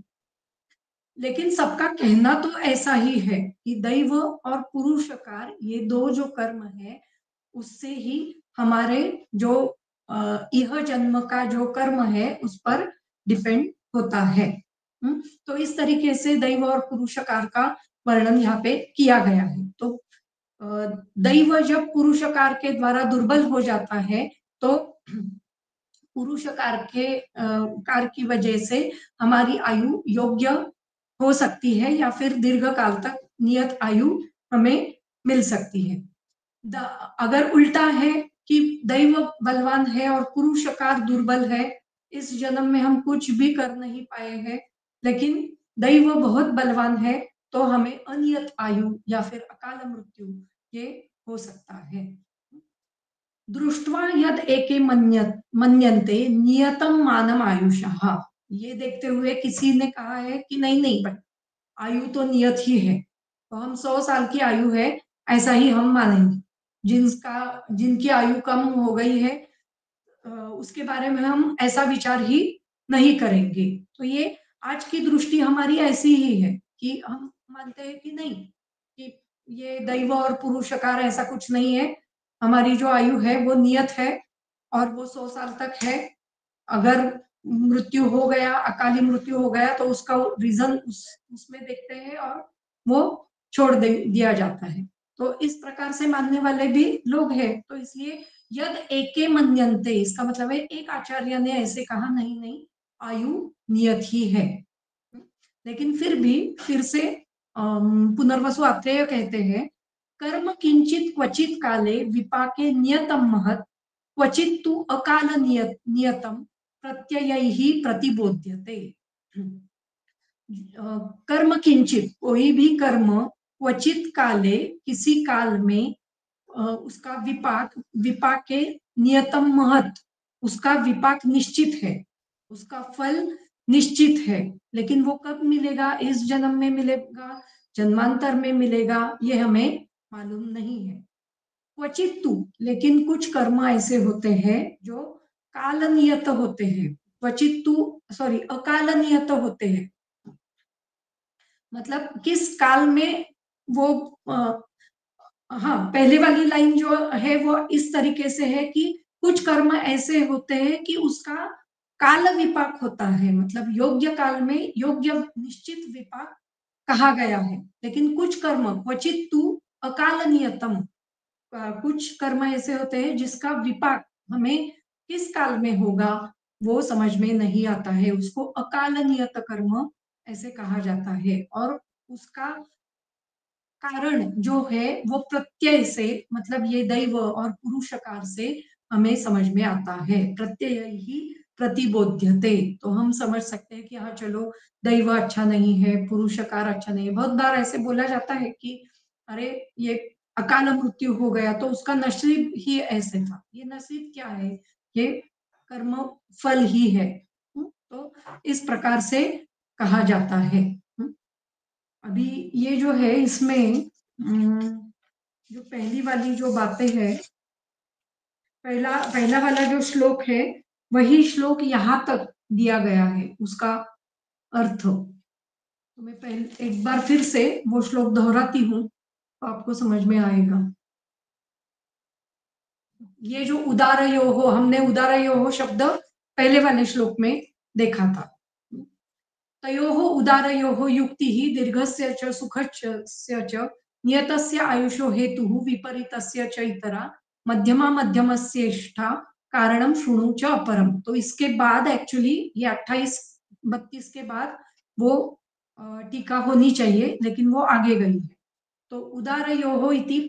लेकिन सबका कहना तो ऐसा ही है कि दैव और पुरुषकार ये दो जो कर्म है उससे ही हमारे जो इह जन्म का जो कर्म है उस पर डिपेंड होता है। तो इस तरीके से दैव और पुरुषकार का वर्णन यहाँ पे किया गया है। तो दैव जब पुरुषकार के द्वारा दुर्बल हो जाता है तो पुरुषकार के कार की वजह से हमारी आयु योग्य हो सकती है या फिर दीर्घ काल तक नियत आयु हमें मिल सकती है। अगर उल्टा है कि दैव बलवान है और पुरुषकार दुर्बल है, इस जन्म में हम कुछ भी कर नहीं पाए हैं, लेकिन दैव बहुत बलवान है, तो हमें अनियत आयु या फिर अकाल मृत्यु ये हो सकता है। दृष्ट्वा यद एके मन्यन्ते नियतम मानम आयुषः। ये देखते हुए किसी ने कहा है कि नहीं नहीं भाई, आयु तो नियत ही है, तो हम 100 साल की आयु है ऐसा ही हम मानेंगे। जिनकी आयु कम हो गई है उसके बारे में हम ऐसा विचार ही नहीं करेंगे। तो ये आज की दृष्टि हमारी ऐसी ही है कि हम मानते हैं कि नहीं, कि ये दैव और पुरुषकार ऐसा कुछ नहीं है। हमारी जो आयु है वो नियत है और वो 100 साल तक है। अगर मृत्यु हो गया, अकाली मृत्यु हो गया तो उसका रीज़न उसमें देखते हैं और वो छोड़ दिया जाता है। तो इस प्रकार से मानने वाले भी लोग हैं। तो इसलिए यद एके मन्यन्ते इसका मतलब है एक आचार्य ने ऐसे कहा नहीं नहीं, आयु नियत ही है। लेकिन फिर से पुनर्वसु आत्रेय कहते हैं कर्म किंचित क्वचित काले विपाके नियतम महत् क्वचित तु अकाल नियतम प्रत्ययैहि प्रतिबोध्यते। कर्म किंचित कोई भी कर्म क्वचित काले किसी काल में उसका विपाके नियतम महत् उसका विपाक निश्चित है, उसका फल निश्चित है, लेकिन वो कब मिलेगा, इस जन्म में मिलेगा, जन्मांतर में मिलेगा, ये हमें मालूम नहीं है। क्वचित तू लेकिन कुछ कर्म ऐसे होते हैं जो काल नियत होते हैं, क्वचित तू सॉरी अकाल नियत होते हैं। मतलब किस काल में वो हाँ, पहले वाली लाइन जो है वो इस तरीके से है कि कुछ कर्म ऐसे होते हैं कि उसका काल विपाक होता है, मतलब योग्य काल में योग्य निश्चित विपाक कहा गया है, लेकिन कुछ कर्म क्वचित तू अकाल नियतम कुछ कर्म ऐसे होते हैं जिसका विपाक हमें किस काल में होगा वो समझ में नहीं आता है, उसको अकाल नियत कर्म ऐसे कहा जाता है। और उसका कारण जो है वो प्रत्यय से, मतलब ये दैव और पुरुषकार से हमें समझ में आता है। प्रत्यय ही प्रतिबोध्यते, तो हम समझ सकते हैं कि हाँ चलो दैव अच्छा नहीं है, पुरुषकार अच्छा नहीं है। बहुत बार ऐसे बोला जाता है कि अरे ये अकाल मृत्यु हो गया तो उसका नसीब ही ऐसे था। ये नसीब क्या है, ये कर्म फल ही है। तो इस प्रकार से कहा जाता है। अभी ये जो है इसमें जो पहली वाली जो बातें है, पहला पहला वाला जो श्लोक है वही श्लोक यहाँ तक दिया गया है, उसका अर्थ। तो मैं पहले एक बार फिर से वो श्लोक दोहराती हूँ तो आपको समझ में आएगा। ये जो उदारयोः, हमने उदारयोः शब्द पहले वाले श्लोक में देखा था। तयोः उदारयोः युक्तिः दीर्घस्य च सुखस्य च नियतस्य आयुषो हेतुः विपरीतस्य च इतरा मध्यमा मध्यमस्येष्टा कारणम शृणु च अपरम। तो इसके बाद एक्चुअली ये 28 32 के बाद वो टीका होनी चाहिए, लेकिन वो आगे गई है। तो उदारयोः इति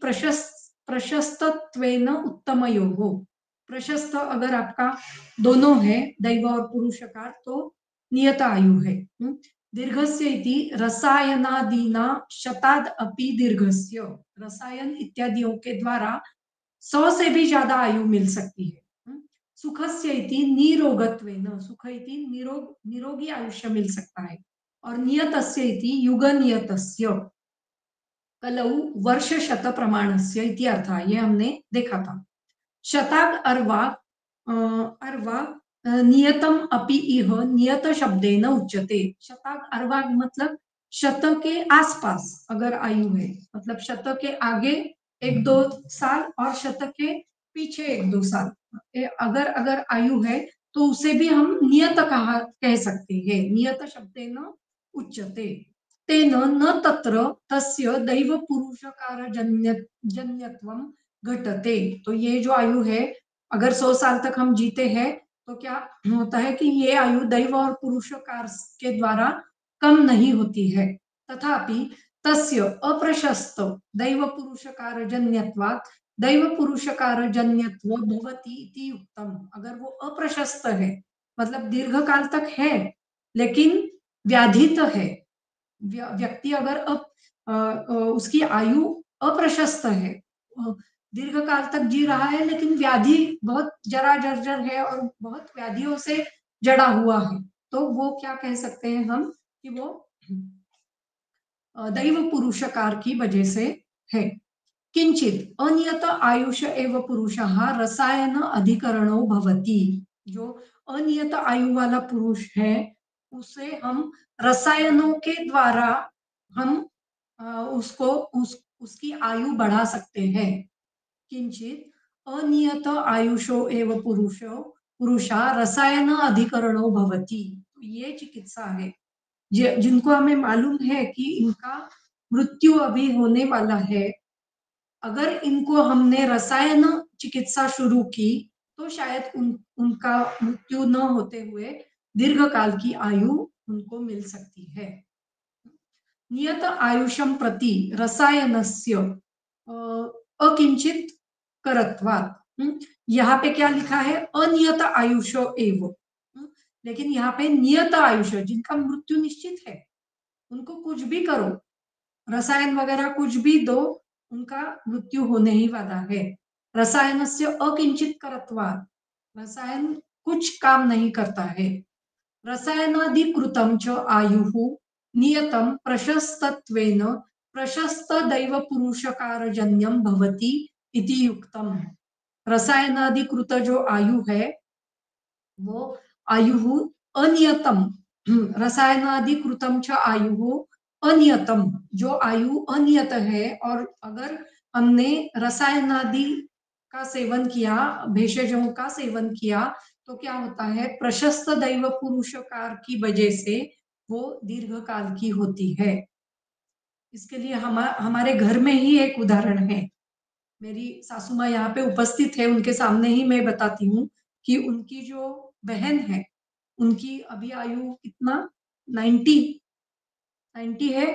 प्रशस्तत्वेन उत्तमयोः। प्रशस्त अगर आपका दोनों है, दैव और पुरुषकार, तो नियत आयु है। दीर्घस्य इति रसायनादीना शताद अपि दीर्घस्य। रसायन इत्यादियों के द्वारा 100 से भी ज्यादा आयु मिल सकती है। सुखस्य इति निरोगत्वेन, सुख इति निरोगी आयुष्य मिल सकता है। और नियतस्य इति युगनियतस्य कलौ वर्ष शत प्रमाणस्य इति अर्थः, ये हमने देखा था। शताग अर्वा अर्वा नियतम अपि इह नियत शब्देन उच्यते। शताग अर्वाग मतलब शत के आसपास अगर आयु है, मतलब शत के आगे 1-2 साल और शत के पीछे 1-2 साल अगर अगर आयु है, तो उसे भी हम नियत कह सकते हैं। नियत शब्देन उच्यते। तेन न तत्र तस्य दैव पुरुषकार जन्यत्वम घटते। तो ये जो आयु है, अगर 100 साल तक हम जीते हैं, तो क्या होता है कि ये आयु दैव और पुरुषकार के द्वारा कम नहीं होती है। तथापि तस्य अप्रशस्त दैव पुरुषकार जन्यत्वात् दैव पुरुषकार जन्यत्व भवति इति युक्तम। अगर वो अप्रशस्त है, मतलब दीर्घ काल तक है लेकिन व्याधित है, व्यक्ति अगर उसकी आयु अप्रशस्त है, दीर्घ काल तक जी रहा है, लेकिन व्याधि बहुत जरा जर्जर है और बहुत व्याधियों से जड़ा हुआ है, तो वो क्या कह सकते हैं हम कि वो दैव पुरुषकार की वजह से है। किंचित अनियत आयुष एव पुरुषः रसायन अधिकरणो भवति। जो अनियत आयु वाला पुरुष है, उसे हम रसायनों के द्वारा हम उसकी आयु बढ़ा सकते हैं। किंचित अनियत आयुषो एव पुरुषा रसायन अधिकरणो भवति। तो ये चिकित्सा है जिनको हमें मालूम है कि इनका मृत्यु अभी होने वाला है। अगर इनको हमने रसायन चिकित्सा शुरू की, तो शायद उनका मृत्यु न होते हुए दीर्घ काल की आयु उनको मिल सकती है। नियत आयुषम प्रति रसायनस्य अकिंचित करत्वात्। यहाँ पे क्या लिखा है? अनियत आयुषो एव। लेकिन यहाँ पे नियत आयुष, जिनका मृत्यु निश्चित है, उनको कुछ भी करो, रसायन वगैरह कुछ भी दो, उनका मृत्यु होने ही वाला है। रसायन से अकिंचित करत्वात्, रसायन कुछ काम नहीं करता है। रसायनाधिकृतं च आयुः नियतं प्रशस्तत्वेन प्रशस्त दैव पुरुषकारजन्यं भवति इति युक्तम। रसायनाधिकृत जो आयु है, वो आयु अनियतम, रसायनाधिकृतम च आयु अनियतम, जो आयु अनियत है, और अगर हमने रसायनादि का सेवन किया, भेषजों का सेवन किया, तो क्या होता है? प्रशस्त दैव पुरुषकार की वजह से वो दीर्घ काल की होती है। इसके लिए हमारे घर में ही एक उदाहरण है। मेरी सासू माँ यहाँ पे उपस्थित है, उनके सामने ही मैं बताती हूँ कि उनकी जो बहन है, उनकी अभी आयु कितना 90 90 है,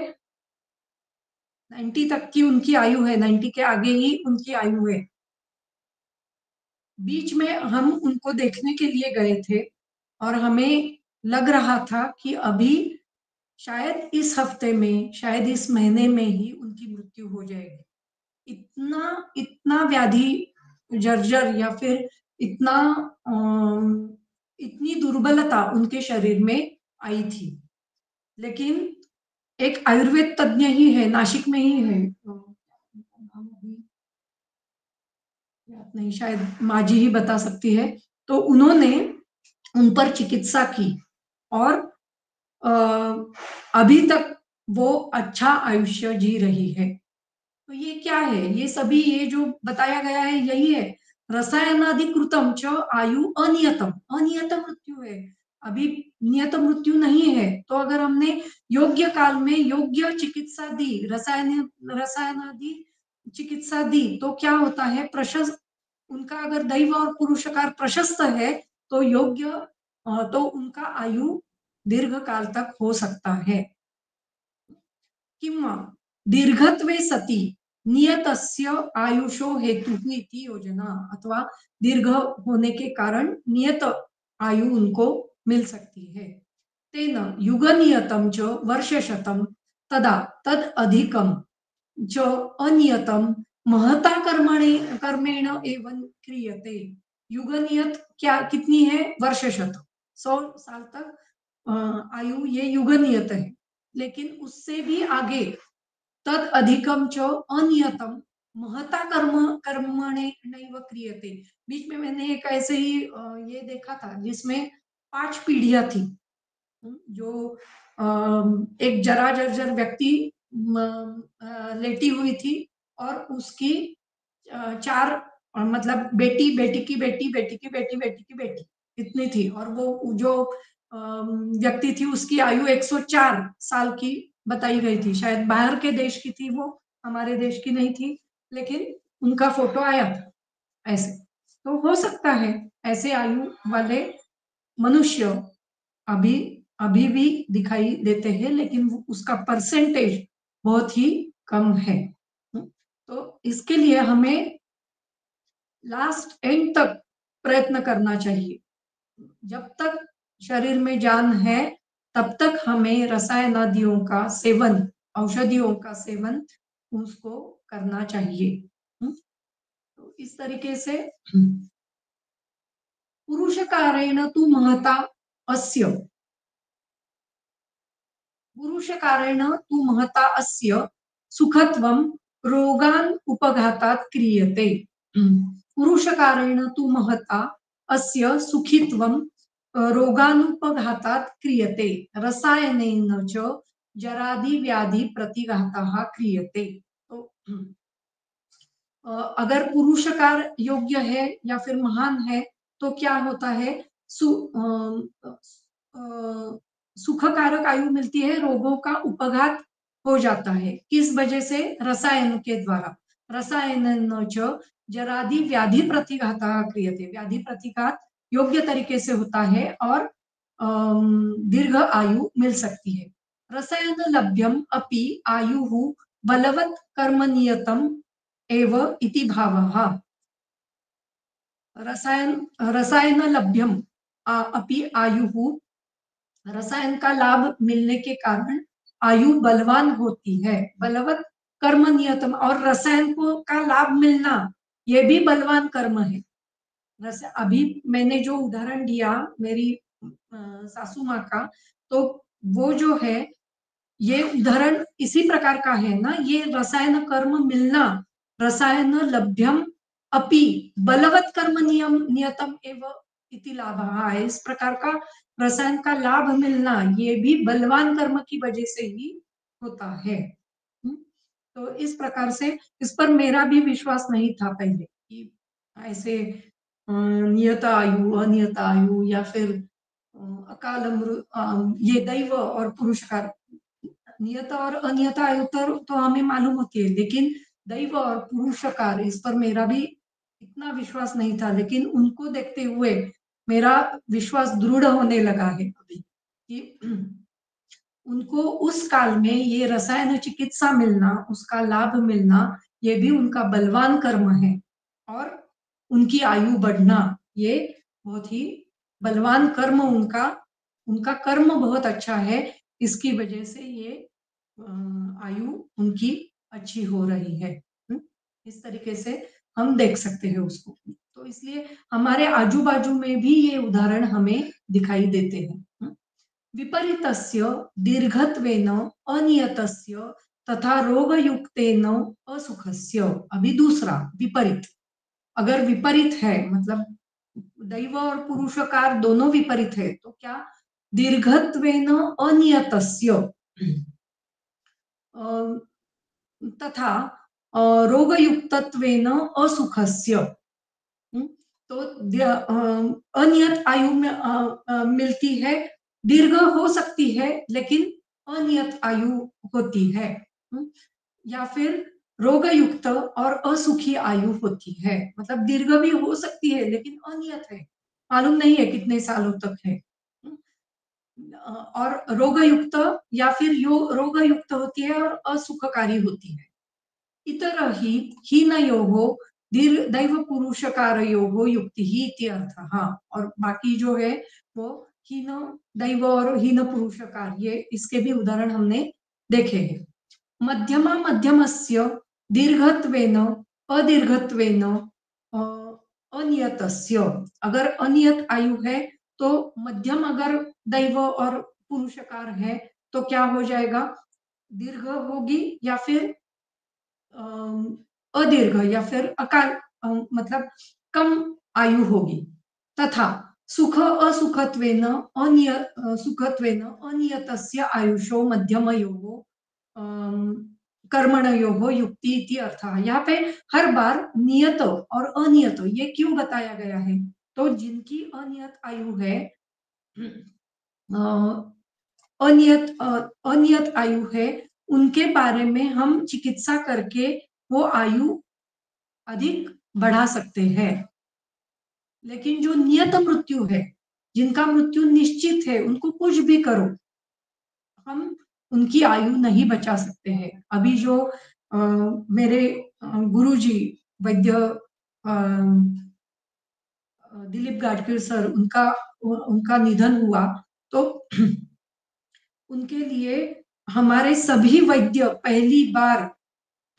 90 तक की उनकी आयु है, 90 के आगे ही उनकी आयु है। बीच में हम उनको देखने के लिए गए थे और हमें लग रहा था कि अभी शायद इस हफ्ते में, शायद इस महीने में ही उनकी मृत्यु हो जाएगी। इतना इतना व्याधि जर्जर या फिर इतना इतनी दुर्बलता उनके शरीर में आई थी। लेकिन एक आयुर्वेद तज्ञ ही है, नासिक में ही है, नहीं शायद माँ जी ही बता सकती है, तो उन्होंने उन पर चिकित्सा की और अभी तक वो अच्छा आयुष्य जी रही है। तो ये क्या है? ये सभी, ये जो बताया गया है, यही है। रसायनाधिकृतम च आयु अनियतम, अनियत मृत्यु है, अभी नियत मृत्यु नहीं है। तो अगर हमने योग्य काल में योग्य चिकित्सा दी, रसायनादि चिकित्सा दी, तो क्या होता है? प्रशस्त, उनका अगर दैव और पुरुषकार प्रशस्त है, तो योग्य, तो उनका आयु दीर्घ काल तक हो सकता है। किंवा दीर्घत्वे सती नियतस्य आयुषो हेतु इति योजना, अथवा दीर्घ होने के कारण नियत आयु उनको मिल सकती है। तेन युग नियतम च वर्षशतम तदा तद अधिकम च अनियतम महता कर्मणे कर्मेण एवं क्रियते। युग नियत क्या कितनी है? वर्षशत, 100 साल तक आयु, ये युग नियत है। लेकिन उससे भी आगे तद अधिकम च अनियतम महता कर्मणे नैव क्रियते। बीच में मैंने एक ऐसे ही ये देखा था जिसमें 5 पीढ़ियां थी। जो एक जरा जर्जर व्यक्ति लेटी हुई थी और उसकी 4 मतलब बेटी, बेटी की बेटी, बेटी की बेटी, बेटी की बेटी, इतनी थी। और वो जो व्यक्ति थी उसकी आयु 104 साल की बताई गई थी। शायद बाहर के देश की थी वो, हमारे देश की नहीं थी, लेकिन उनका फोटो आया था ऐसे। तो हो सकता है ऐसे आयु वाले मनुष्य अभी अभी भी दिखाई देते हैं, लेकिन उसका परसेंटेज बहुत ही कम है। तो इसके लिए हमें लास्ट एंड तक प्रयत्न करना चाहिए। जब तक शरीर में जान है तब तक हमें रसायनादियों का सेवन, औषधियों का सेवन उसको करना चाहिए। तो इस तरीके से पुरुषकारेण तु महता अस्य, पुरुषकारेण तु महता अस्य सुखत्वं रोगान् उपघातात् क्रियते। पुरुषकारेण तु महता अस्य सुखित्वं रोगानुपघातात् क्रियते, रसायनेन च जरादि व्याधि प्रतिघातः क्रियते। तो अगर पुरुषकार योग्य है या फिर महान है तो क्या होता है? सुखकारक आयु मिलती है, रोगों का उपघात हो जाता है। किस वजह से? रसायन के द्वारा। रसायन च जरादि व्याधि प्रतिघातः क्रियते, व्याधि प्रतिघात योग्य तरीके से होता है और दीर्घ आयु मिल सकती है। रसायन लभ्यम अपि आयु बलवत् कर्म नियतम एव इति भावः। रसायन लभ्यम अपि आयु, रसायन का लाभ मिलने के कारण आयु बलवान होती है। बलवत् कर्म नियतम, और रसायन को का लाभ मिलना ये भी बलवान कर्म है। अभी मैंने जो उदाहरण दिया मेरी सासू माँ का, तो वो जो है ये उदाहरण इसी प्रकार का है ना। ये रसायन कर्म मिलना, रसायन लभ्यम अपि बलवत् कर्म नियतम एवं इति लाभः है। इस प्रकार का रसायन का लाभ मिलना ये भी बलवान कर्म की वजह से ही होता है। तो इस प्रकार से इस पर मेरा भी विश्वास नहीं था पहले कि ऐसे नियत आयु, अनियत आयु या फिर अकाल ये दैव और पुरुषकार, नियत और अनियत आयु तो हमें मालूम होती है, लेकिन दैव और पुरुषकार इस पर मेरा भी इतना विश्वास नहीं था। लेकिन उनको देखते हुए मेरा विश्वास दृढ़ होने लगा है अभी कि उनको उस काल में ये रसायन चिकित्सा मिलना, उसका लाभ मिलना, ये भी उनका बलवान कर्म है। और उनकी आयु बढ़ना ये बहुत ही बलवान कर्म, उनका उनका कर्म बहुत अच्छा है। इसकी वजह से ये आयु उनकी अच्छी हो रही है। इस तरीके से हम देख सकते हैं उसको। तो इसलिए हमारे आजू बाजू में भी ये उदाहरण हमें दिखाई देते हैं। विपरीतस्य दीर्घत्वेन अनियतस्य तथा रोगयुक्तेन असुखस्य। अभी दूसरा विपरीत, अगर विपरीत है मतलब दैव और पुरुषकार दोनों विपरीत है तो क्या? दीर्घत्वेन अनियतस्य तथा रोगयुक्तत्वेन असुखस्य। तो अनियत आयु में मिलती है, दीर्घ हो सकती है लेकिन अनियत आयु होती है। या फिर रोगयुक्त और असुखी आयु होती है, मतलब दीर्घ भी हो सकती है लेकिन अनियत है, मालूम नहीं है कितने सालों तक है। और रोगयुक्त या फिर रोगयुक्त होती है और असुखकारी होती है। इतरहि हीनयोः दैव पुरुषकारयोः युक्तिः इति अर्थः। और बाकी जो है वो हीन दैव और हीन पुरुषकार, ये इसके भी उदाहरण हमने देखे हैं। मध्यमा मध्यमस्य दीर्घत्वेन अदीर्घत्वेन अनियतस्य, अगर अनियत आयु है तो मध्यम अगर दैव और पुरुषकार है तो क्या हो जाएगा, दीर्घ होगी या फिर अदीर्घ या फिर अकाल, मतलब कम आयु होगी। तथा सुख असुखत्वेन सुखत्वेन अनियतस्य आयुषो मध्यमयोः कर्मणयोः युक्ति इति अर्थः। यहाँ पे हर बार नियत और अनियत ये क्यों बताया गया है, तो जिनकी अनियत आयु है, अनियत आयु है, उनके बारे में हम चिकित्सा करके वो आयु अधिक बढ़ा सकते हैं। लेकिन जो नियत मृत्यु है, जिनका मृत्यु निश्चित है, उनको कुछ भी करो, हम उनकी आयु नहीं बचा सकते हैं। अभी जो मेरे गुरुजी वैद्य दिलीप गाडगिल सर, उनका निधन हुआ, तो उनके लिए हमारे सभी वैद्य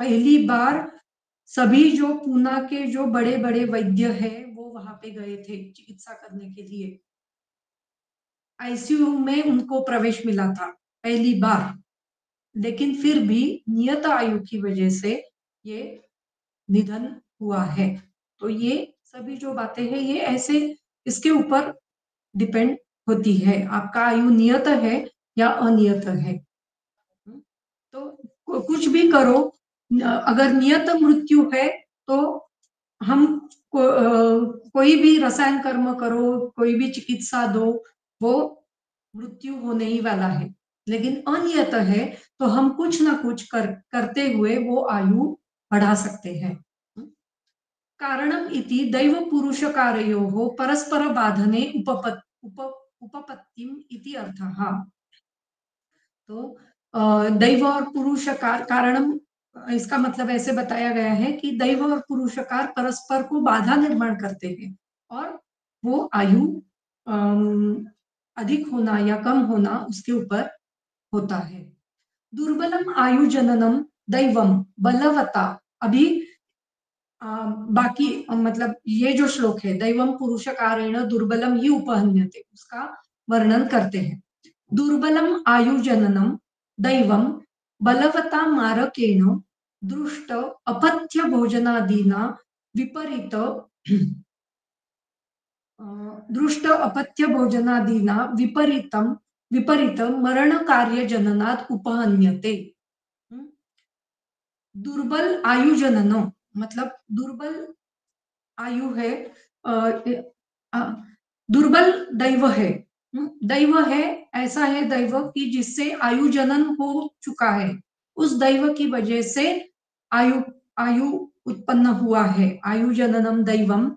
पहली बार सभी जो पूना के जो बड़े बड़े वैद्य हैं वो वहां पे गए थे चिकित्सा करने के लिए। आईसीयू में उनको प्रवेश मिला था पहली बार, लेकिन फिर भी नियत आयु की वजह से ये निधन हुआ है। तो ये सभी जो बातें हैं ये ऐसे इसके ऊपर डिपेंड होती है, आपका आयु नियत है या अनियत है। तो कुछ भी करो, अगर नियत मृत्यु है तो हम कोई भी रसायन कर्म करो, कोई भी चिकित्सा दो, वो मृत्यु होने ही वाला है। लेकिन अनियत है तो हम कुछ ना कुछ करते हुए वो आयु बढ़ा सकते हैं। कारणम इति दैव पुरुषकारयोः परस्पर बाधने उपपत्तिम इति अर्थः। तो दैव और पुरुषकार कारणम, इसका मतलब ऐसे बताया गया है कि दैव और पुरुषकार परस्पर को बाधा निर्माण करते हैं और वो आयु अधिक होना या कम होना उसके ऊपर होता है। दुर्बलम आयु जननम दैवम बलवता, अभी बाकी मतलब ये जो श्लोक है दैवम पुरुषकारेण दुर्बलम ही उपहन्यते, उसका वर्णन करते हैं। दुर्बलम आयु जननम दैवम बलवता मारकेण दृष्ट अपथ्य भोजनादीना विपरीत दृष्ट अपथ्य भोजनादीना विपरीत मरण कार्य जननात् उपहन्यते। दुर्बल आयु जनन मतलब दुर्बल आयु है, दुर्बल दैव है। दैव है, ऐसा है दैव कि जिससे आयु जनन हो चुका है, उस दैव की वजह से आयु आयु उत्पन्न हुआ है। आयु जननम दैवम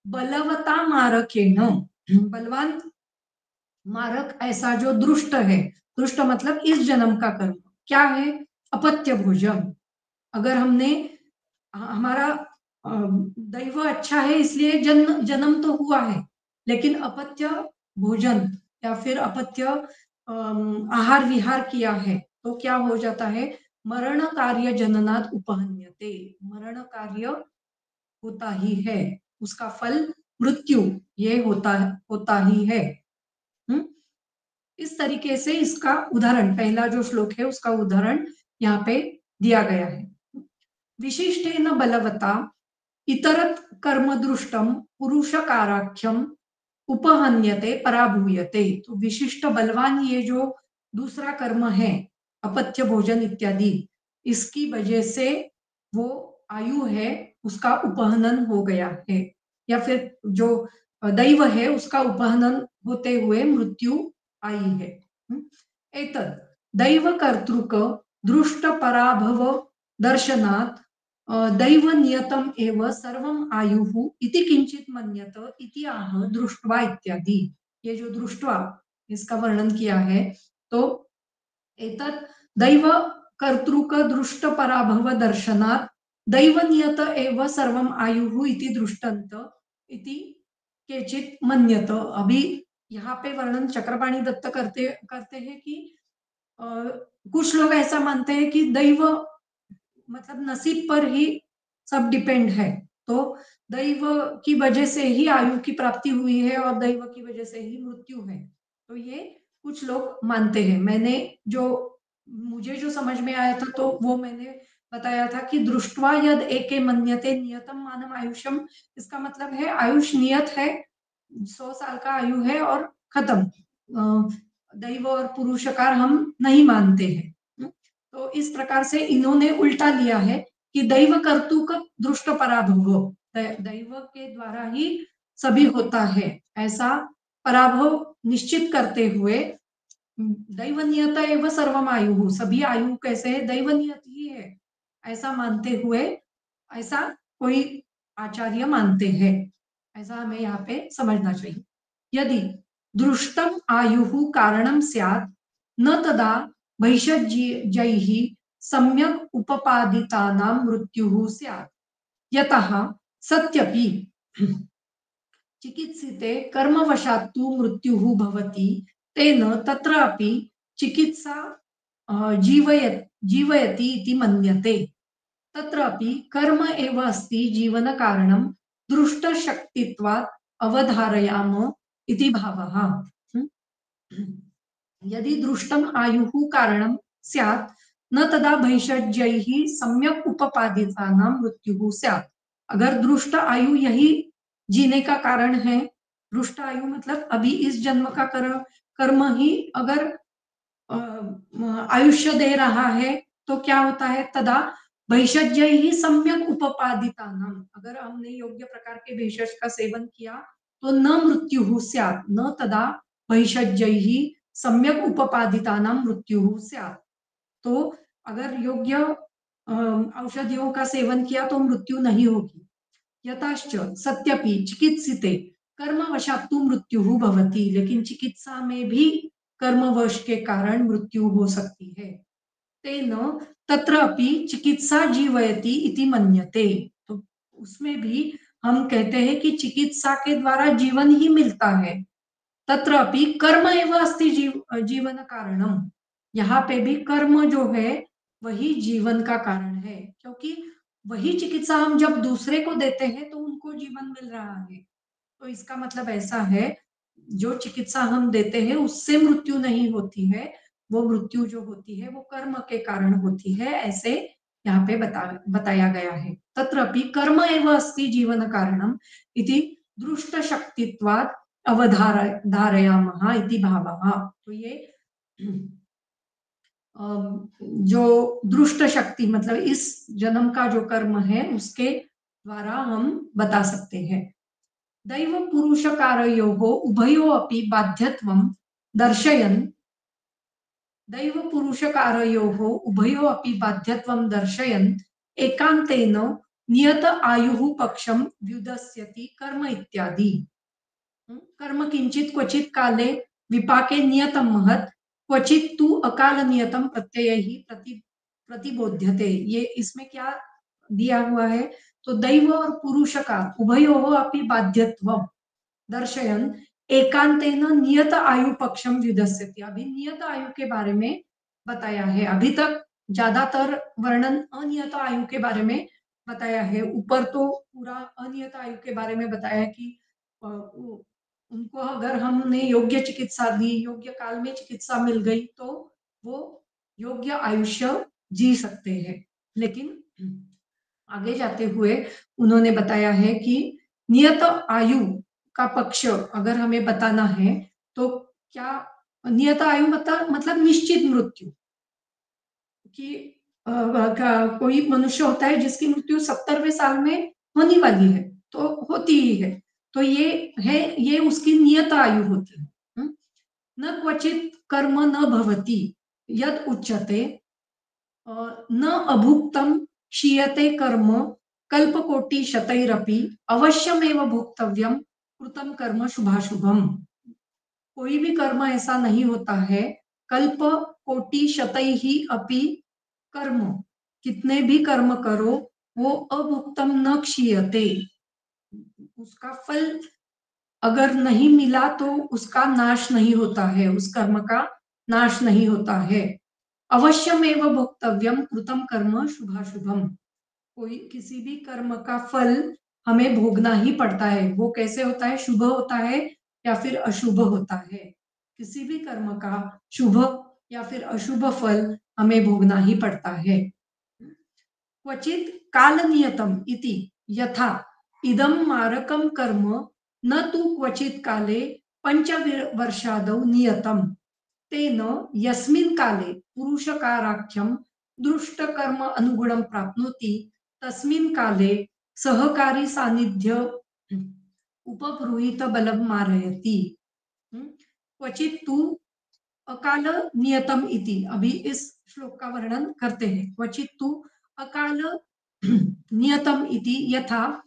बलवता मारकेण, बलवान मारक ऐसा जो दुष्ट है, दुष्ट मतलब इस जन्म का कर्म क्या है, अपत्य भोजन। अगर हमने हमारा दैव अच्छा है इसलिए जन्म तो हुआ है, लेकिन अपत्य भोजन या फिर अपत्य आहार विहार किया है तो क्या हो जाता है, मरण कार्य जननात् उपहन्यते, मरण कार्य होता ही है, उसका फल मृत्यु ये होता ही है। इस तरीके से इसका उदाहरण, पहला जो श्लोक है उसका उदाहरण यहाँ पे दिया गया है। विशिष्टेन बलवता इतरत कर्म दृष्टम पुरुषकाराख्यम उपहन्यते पराभूयते। तो विशिष्ट बलवान ये जो दूसरा कर्म है अपत्य भोजन इत्यादि, इसकी वजह से वो आयु है उसका उपहनन हो गया है, या फिर जो दैव है उसका उपहनन होते हुए मृत्यु आई है। एतद दैव कर्तृक दृष्ट पराभव दर्शनात् दैव नियतम एव सर्वम आयुः इति किंचित मन्यत इति आह दृष्ट्वा इत्यादि। ये जो दृष्ट्वा इसका वर्णन किया है। तो एतत् दैव कर्तृक दृष्ट पराभव दर्शनात् दैव नियत एव सर्वम आयुः इति दृष्टंत इति केचित मन्यत। अभी यहाँ पे वर्णन चक्रपाणी दत्त करते करते हैं कि कुछ लोग ऐसा मानते हैं कि दैव मतलब नसीब पर ही सब डिपेंड है, तो दैव की वजह से ही आयु की प्राप्ति हुई है और दैव की वजह से ही मृत्यु है। तो ये कुछ लोग मानते हैं। मुझे जो समझ में आया था तो वो मैंने बताया था कि दृष्टवा यद एके मन्यते नियतम मानव आयुष्यम, इसका मतलब है आयुष नियत है, 100 साल का आयु है और खत्म। दैव और पुरुषकार हम नहीं मानते हैं। तो इस प्रकार से इन्होंने उल्टा लिया है कि दैव कर्तुक दृष्ट पराभव, दैव के द्वारा ही सभी होता है, ऐसा पराभव निश्चित करते हुए दैव नियत एवं सर्वम आयु, सभी आयु कैसे है, दैव नियत ही है ऐसा मानते हुए, ऐसा कोई आचार्य मानते हैं। ऐसा हमें यहाँ पे समझना चाहिए। यदि दृष्टम आयु कारणम स्यात् न तदा भैषज्यैः सम्यक् उपपादितानां मृत्युः स्यात्। यतः सत्यपि चिकित्सिते कर्मवशात्तु मृत्युः भवति, तेन तत्रापि चिकित्सा जीवयति इति मन्यते। तत्रापि कर्म एव अस्ति जीवन कारणं दृष्टशक्तित्वात् अवधारयाम इति भावः। यदि दृष्टम आयुः कारणं स्यात् न तदा भैषज्यैः सम्यक् उपपादितानां मृत्युः स्यात्। अगर दृष्ट आयु यही जीने का कारण है, दृष्ट आयु मतलब अभी इस जन्म का कर्म ही अगर आयुष्य दे रहा है, तो क्या होता है, तदा भैषज्य ही सम्यक उपपादितानाम, अगर हमने योग्य प्रकार के भेषज का सेवन किया तो न मृत्यु स्यात्, न तदा भैषज्य ही सम्यक उपपादितानाम मृत्यु स्यात्। तो अगर योग्य औषधियों का सेवन किया तो मृत्यु नहीं होगी। यथाश्च सत्यपि चिकित्सिते कर्मवशात्तु मृत्युः भवति, लेकिन चिकित्सा में भी कर्मवश के कारण मृत्यु हो सकती है। तेन तत्रापि चिकित्सा जीवयति इति मन्यते, तो उसमें भी हम कहते हैं कि चिकित्सा के द्वारा जीवन ही मिलता है। तत्रापि कर्म एव अस्ति जीवन कारणम, यहाँ पे भी कर्म जो है वही जीवन का कारण है, क्योंकि वही चिकित्सा हम जब दूसरे को देते हैं तो उनको जीवन मिल रहा है। तो इसका मतलब ऐसा है, जो चिकित्सा हम देते हैं उससे मृत्यु नहीं होती है, वो मृत्यु जो होती है वो कर्म के कारण होती है, ऐसे यहाँ पे बताया गया है। तत्रापि कर्म एव अस्ति जीवन कारणम इति दृष्ट शक्तित्वात् अवधारयामः इति भावः। तो ये जो दृष्ट शक्ति मतलब इस जन्म का जो कर्म है उसके द्वारा हम बता सकते हैं। दैव पुरुषकारयोः उभयोरपि बाध्यत्वं दर्शयन्, दैव पुरुषकारयोः उभयोरपि बाध्यत्वं दर्शयन् एकान्तेन नियत आयुः पक्षं व्युदस्यति कर्म इत्यादि। कर्म किंचित क्वचित काले विपाके नियतम महत् क्वचित तु अकाल नियतम प्रत्यय ही प्रतिबोध्यते। ये इसमें क्या दिया हुआ है, तो दैव और पुरुष का उभयोः अपि बाध्यत्वं दर्शयन् एकांतेन नियत आयु पक्षम व्युदस्यति। अभी नियत आयु के बारे में बताया है, अभी तक ज्यादातर वर्णन अनियत आयु के बारे में बताया है। ऊपर तो पूरा अनियत आयु के बारे में बताया कि उनको अगर हमने योग्य चिकित्सा दी, योग्य काल में चिकित्सा मिल गई तो वो योग्य आयुष्य जी सकते हैं। लेकिन आगे जाते हुए उन्होंने बताया है कि नियत आयु का पक्ष अगर हमें बताना है तो क्या, नियत आयु मतलब निश्चित मृत्यु, कि कोई मनुष्य होता है जिसकी मृत्यु 70वें साल में होने वाली है, तो होती ही है, तो ये उसकी नियत आयु होती है। न क्वचित कर्म न भवति यद उच्यते न अभुक्तम क्षीयते कर्म कल्पकोटि शतैरपि अवश्यमेव भोक्तव्यम कृतम कर्म शुभाशुभम। कोई भी कर्म ऐसा नहीं होता है, कल्प कोटि शतैः अपि कर्म, कितने भी कर्म करो वो अभुक्तम न क्षीयते, उसका फल अगर नहीं मिला तो उसका नाश नहीं होता है, उस कर्म का नाश नहीं होता है। अवश्यमेव भोक्तव्यम कृतम कर्म शुभाशुभम, कोई किसी भी कर्म का फल हमें भोगना ही पड़ता है, वो कैसे होता है, शुभ होता है या फिर अशुभ होता है, किसी भी कर्म का शुभ या फिर अशुभ फल हमें भोगना ही पड़ता है। क्वचित काल नियतम इति यथा इदम मारकम कर्म न तु क्वचित काले पंचवर्षादौ नियतम, तेन यस्मिन् काले पुरुषकाराख्यं दृष्टकर्म अनुगुणं प्राप्नोति तस्मिन् काले सहकारी सानिध्य उपब्रूहित बलं मारयति। क्वचित तु अकाल नियतम इति, अभी इस श्लोक का वर्णन करते हैं। क्वचित तु अकाल नियतम इति यथा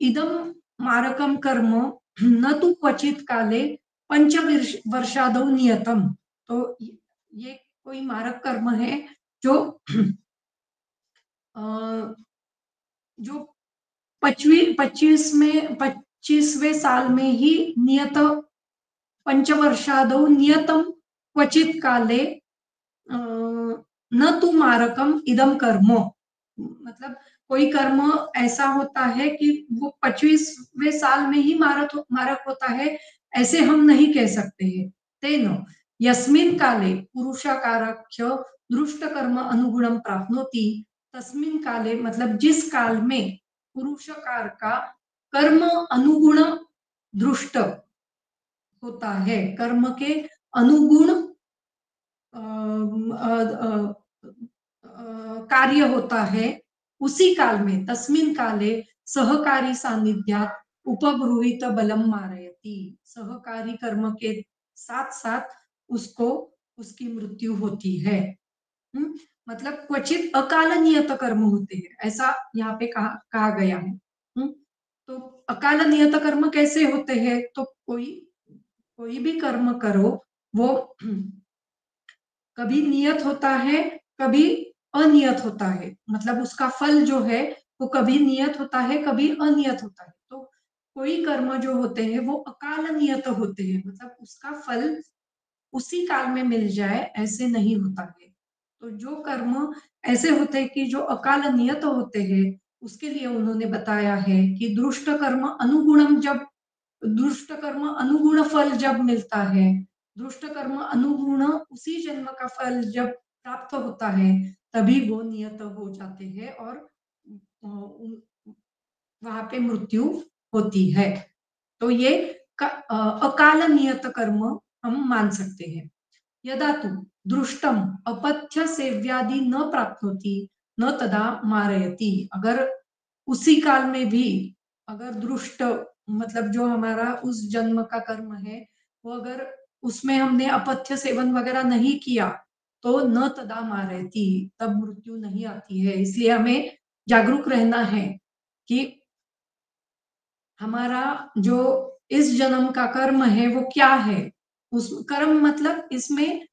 इदम मारकम कर्म न तु क्वचित काले पंच वर्षादौ नियतम, तो ये कोई मारक कर्म है जो जो 25वें साल में ही नियत, पंचवर्षादौ नियतम क्वचित काले न तु मारकम इदम कर्म, मतलब कोई कर्म ऐसा होता है कि वो 25वें साल में ही मारक होता है, ऐसे हम नहीं कह सकते हैं। तेन यस्मिन् काले पुरुषाकाराख्य दृष्ट कर्म अनुगुणम प्राप्नोति तस्मिन् काले, मतलब जिस काल में पुरुषकार का कर्म अनुगुण दृष्ट होता है, कर्म के अनुगुण कार्य होता है, उसी काल में तस्मिन काले सहकारी सानिध्यात उपब्रूहित बलम मारयति, सहकारी कर्म के साथ साथ उसको उसकी मृत्यु होती है। मतलब क्वचित अकाल नियत कर्म होते हैं, ऐसा यहाँ पे कहा गया है। तो अकाल नियत कर्म कैसे होते हैं, तो कोई भी कर्म करो वो कभी नियत होता है, कभी अनियत होता है, मतलब उसका फल जो है वो कभी नियत होता है, कभी अनियत होता है। तो कोई कर्म जो होते हैं वो अकाल नियत होते हैं, मतलब उसका फल उसी काल में मिल जाए ऐसे नहीं होता है। तो जो कर्म ऐसे होते हैं कि जो अकाल नियत होते हैं, उसके लिए उन्होंने बताया है कि दुष्ट कर्म अनुगुण फल जब मिलता है, दुष्ट कर्म अनुगुण उसी जन्म का फल जब प्राप्त होता है, तभी वो नियत हो जाते हैं और वहां पे मृत्यु होती है। तो ये अकाल नियत कर्म हम मान सकते हैं। यदा तु दृष्टम अपथ्य सेव्यादि न प्राप्नोति न तदा मारयति, अगर उसी काल में भी अगर दृष्ट, मतलब जो हमारा उस जन्म का कर्म है, वो अगर उसमें हमने अपथ्य सेवन वगैरह नहीं किया तो न तदा मारयति, तब मृत्यु नहीं आती है। इसलिए हमें जागरूक रहना है कि हमारा जो इस जन्म का कर्म है वो क्या है। उस कर्म मतलब इसमें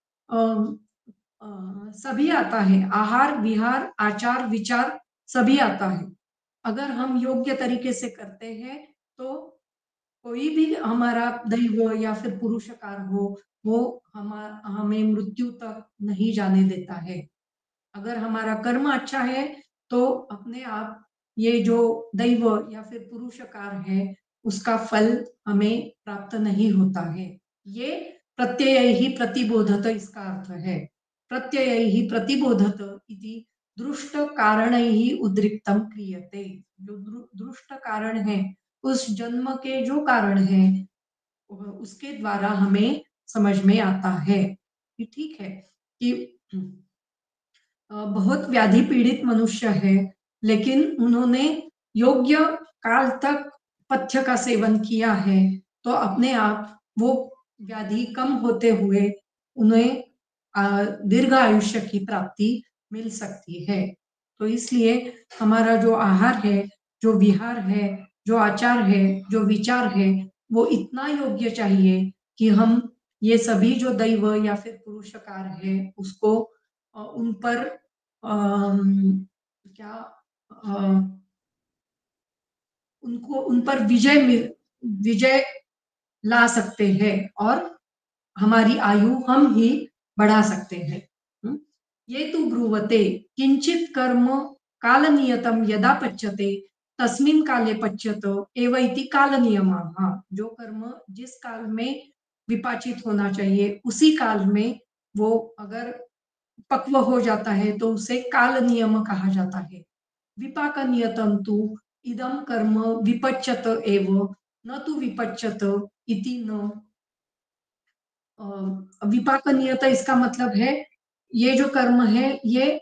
सभी आता है, आहार विहार आचार विचार सभी आता है। अगर हम योग्य तरीके से करते हैं तो कोई भी हमारा दैव या फिर पुरुषकार हो, वो हमें मृत्यु तक नहीं जाने देता है। अगर हमारा कर्म अच्छा है तो अपने आप ये जो दैव या फिर पुरुषकार है उसका फल हमें प्राप्त नहीं होता है। ये प्रत्यय ही प्रतिबोधत इसका अर्थ है। प्रत्यय ही प्रतिबोधत इति दृष्ट कारण ही उद्रिक्तम क्रियते, जो दृष्ट कारण है, उस जन्म के जो कारण है उसके द्वारा हमें समझ में आता है। ठीक है कि बहुत व्याधि पीड़ित मनुष्य है, लेकिन उन्होंने योग्य काल तक पथ्य का सेवन किया है, तो अपने आप वो व्याधि कम होते हुए उन्हें दीर्घ आयुष्य की प्राप्ति मिल सकती है। तो इसलिए हमारा जो आहार है, जो विहार है, जो आचार है, जो विचार है, वो इतना योग्य चाहिए कि हम ये सभी जो दैव या फिर पुरुषकार है उसको उन पर क्या उनको उन पर विजय ला सकते हैं और हमारी आयु हम ही बढ़ा सकते हैं। ये तु ब्रुवते किंचित कर्म काल नियतम यदा पच्यते तस्मिन काले पच्यत एव इति काल नियमः। जो कर्म जिस काल में विपाचित होना चाहिए उसी काल में वो अगर पक्व हो जाता है तो उसे काल नियम कहा जाता है। विपाक नियतम तु इदम कर्म विपच्यत एव न तु विपच्यत इति न। विपाक नियत इसका मतलब है ये जो कर्म है ये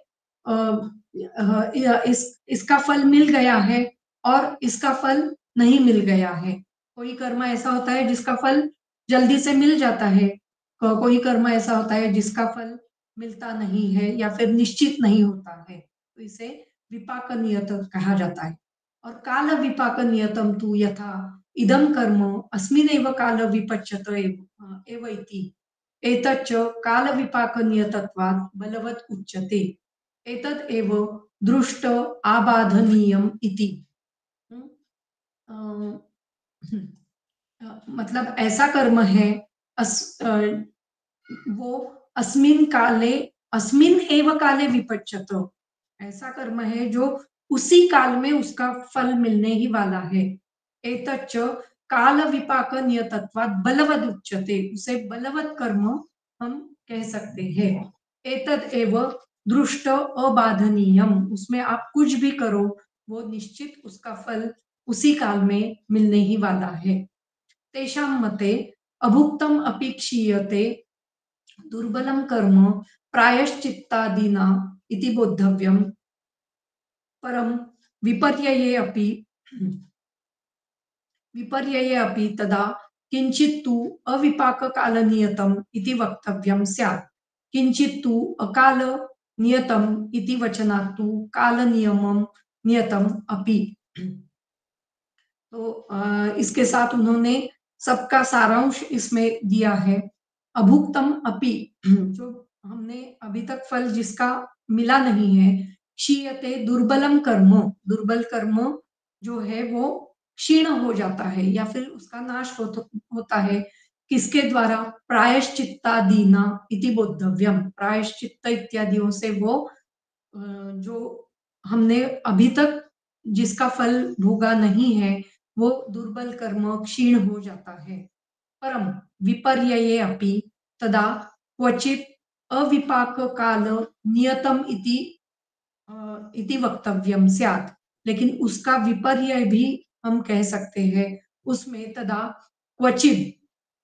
इसका फल मिल गया है और इसका फल नहीं मिल गया है। कोई कर्म ऐसा होता है जिसका फल जल्दी से मिल जाता है, कोई कर्म ऐसा होता है जिसका फल मिलता नहीं है या फिर निश्चित नहीं होता है, तो इसे विपाक नियत कहा जाता है। और काल विपाक नियतम तु यथा इदम कर्म अस्मिन्नेव काल विपच्यत एव इति एतच्च कालविपाकनियतत्वात् बलवत् उच्यते। एतद् एव दृष्ट आबाधनीयम् इति। हम्म, अ, मतलब ऐसा कर्म है वो अस्मिन एव काले विपच्यत। ऐसा कर्म है जो उसी काल में उसका फल मिलने ही वाला है। एतच्च काल विपाक नियतत्वात् बलवद उच्यते। उसे बलवत कर्म हम कह सकते हैं। एतद एव दृष्ट अबाधनीयम। उसमें आप कुछ भी करो वो निश्चित उसका फल उसी काल में मिलने ही वाला है। तेषां मते अभुक्तम अपि क्षीयते दुर्बलं कर्म प्रायश्चित्तादीना इति बोद्धव्यम। परम विपर्यये अपि तदा किंचित तु अविपाक काल नियतम इति वक्तव्यम स्यात्। किंचित तु अकाल नियतम इति वचनात् तु काल नियमम नियतम अपि। तो इसके साथ उन्होंने सबका सारांश इसमें दिया है। अभुक्तम अपि, जो हमने अभी तक फल जिसका मिला नहीं है, क्षीयते दुर्बलम कर्म, दुर्बल कर्म जो है वो क्षीण हो जाता है या फिर उसका नाश होता है। किसके द्वारा? प्रायश्चित्तादीना इति बोद्धव्यम। प्रायश्चित्त इत्यादियों से वो जो हमने अभी तक जिसका फल भोगा नहीं है वो दुर्बल कर्म क्षीण हो जाता है। परम विपर्यये अपि तदा क्वचित अविपाक काल नियतम इति वक्तव्यम स्यात्। लेकिन उसका विपर्य भी हम कह सकते हैं। उसमें तदा क्वचित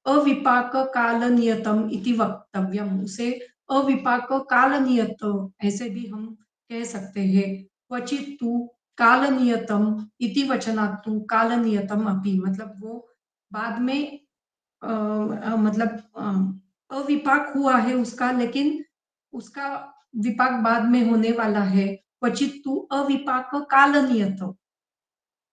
अविपाक काल नियतम इति वक्तव्यम, उसे अविपाक काल नियत ऐसे भी हम कह सकते हैं। क्वचित तु काल नियतम इति वचनात् तु काल नियतम अपि, मतलब वो बाद में मतलब अविपाक हुआ है उसका, लेकिन उसका विपाक बाद में होने वाला है। क्वचित तु अविपाक काल नियत,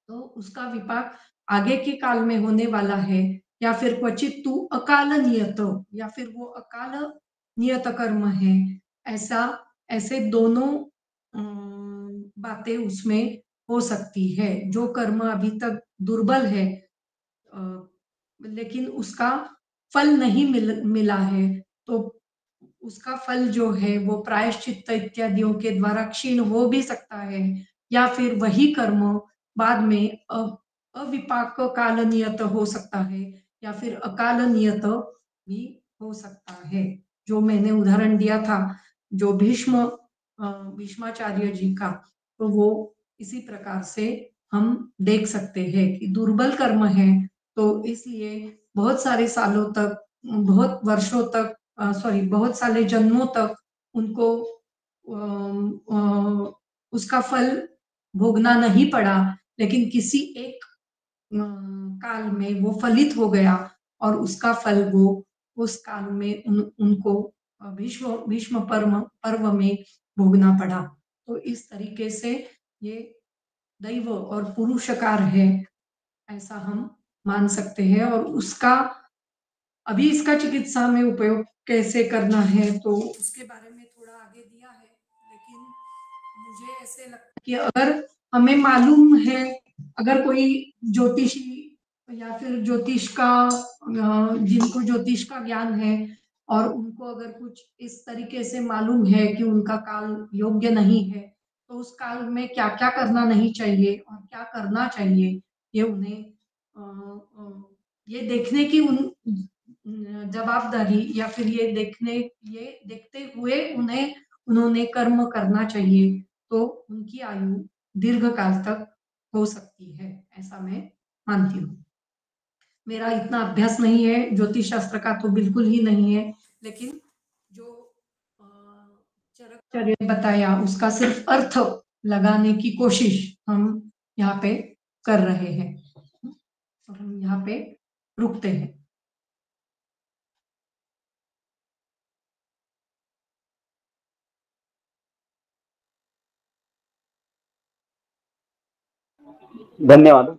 तो उसका विपाक आगे के काल में होने वाला है। या फिर क्वचित तु अकाल नियत, या फिर वो अकाल नियत कर्म है। ऐसा ऐसे दोनों बातें उसमें हो सकती है। जो कर्म अभी तक दुर्बल है लेकिन उसका फल नहीं मिला है, तो उसका फल जो है वो प्रायश्चित्त इत्यादियों के द्वारा क्षीण हो भी सकता है। या फिर वही कर्म बाद में अविपाक काल नियत हो सकता है या फिर अकाल नियत भी हो सकता है। जो मैंने उदाहरण दिया था जो भीष्माचार्य जी का, तो वो इसी प्रकार से हम देख सकते हैं कि दुर्बल कर्म है तो इसलिए बहुत सारे सालों तक, बहुत वर्षों तक, सॉरी बहुत सारे जन्मों तक उनको उसका फल भोगना नहीं पड़ा। लेकिन किसी एक काल में वो फलित हो गया और उसका फल वो उस काल में उनको भीष्म पर्व में भोगना पड़ा। तो इस तरीके से ये दैव और पुरुषकार है ऐसा हम मान सकते हैं। और उसका अभी इसका चिकित्सा में उपयोग कैसे करना है तो उसके बारे में थोड़ा आगे दिया है, लेकिन मुझे ऐसे लगता है कि अगर हमें मालूम है, अगर कोई ज्योतिषी या फिर ज्योतिष का जिनको ज्योतिष का ज्ञान है और उनको अगर कुछ इस तरीके से मालूम है कि उनका काल योग्य नहीं है, तो उस काल में क्या क्या करना नहीं चाहिए और क्या करना चाहिए, ये उन्हें ये देखने की जवाबदारी या फिर ये देखते हुए उन्होंने कर्म करना चाहिए, तो उनकी आयु दीर्घ काल तक हो सकती है, ऐसा मैं मानती हूँ। मेरा इतना अभ्यास नहीं है ज्योतिष शास्त्र का, तो बिल्कुल ही नहीं है, लेकिन जो अ, चरक बताया उसका सिर्फ अर्थ लगाने की कोशिश हम यहाँ पे कर रहे हैं, और हम यहाँ पे रुकते हैं। धन्यवाद।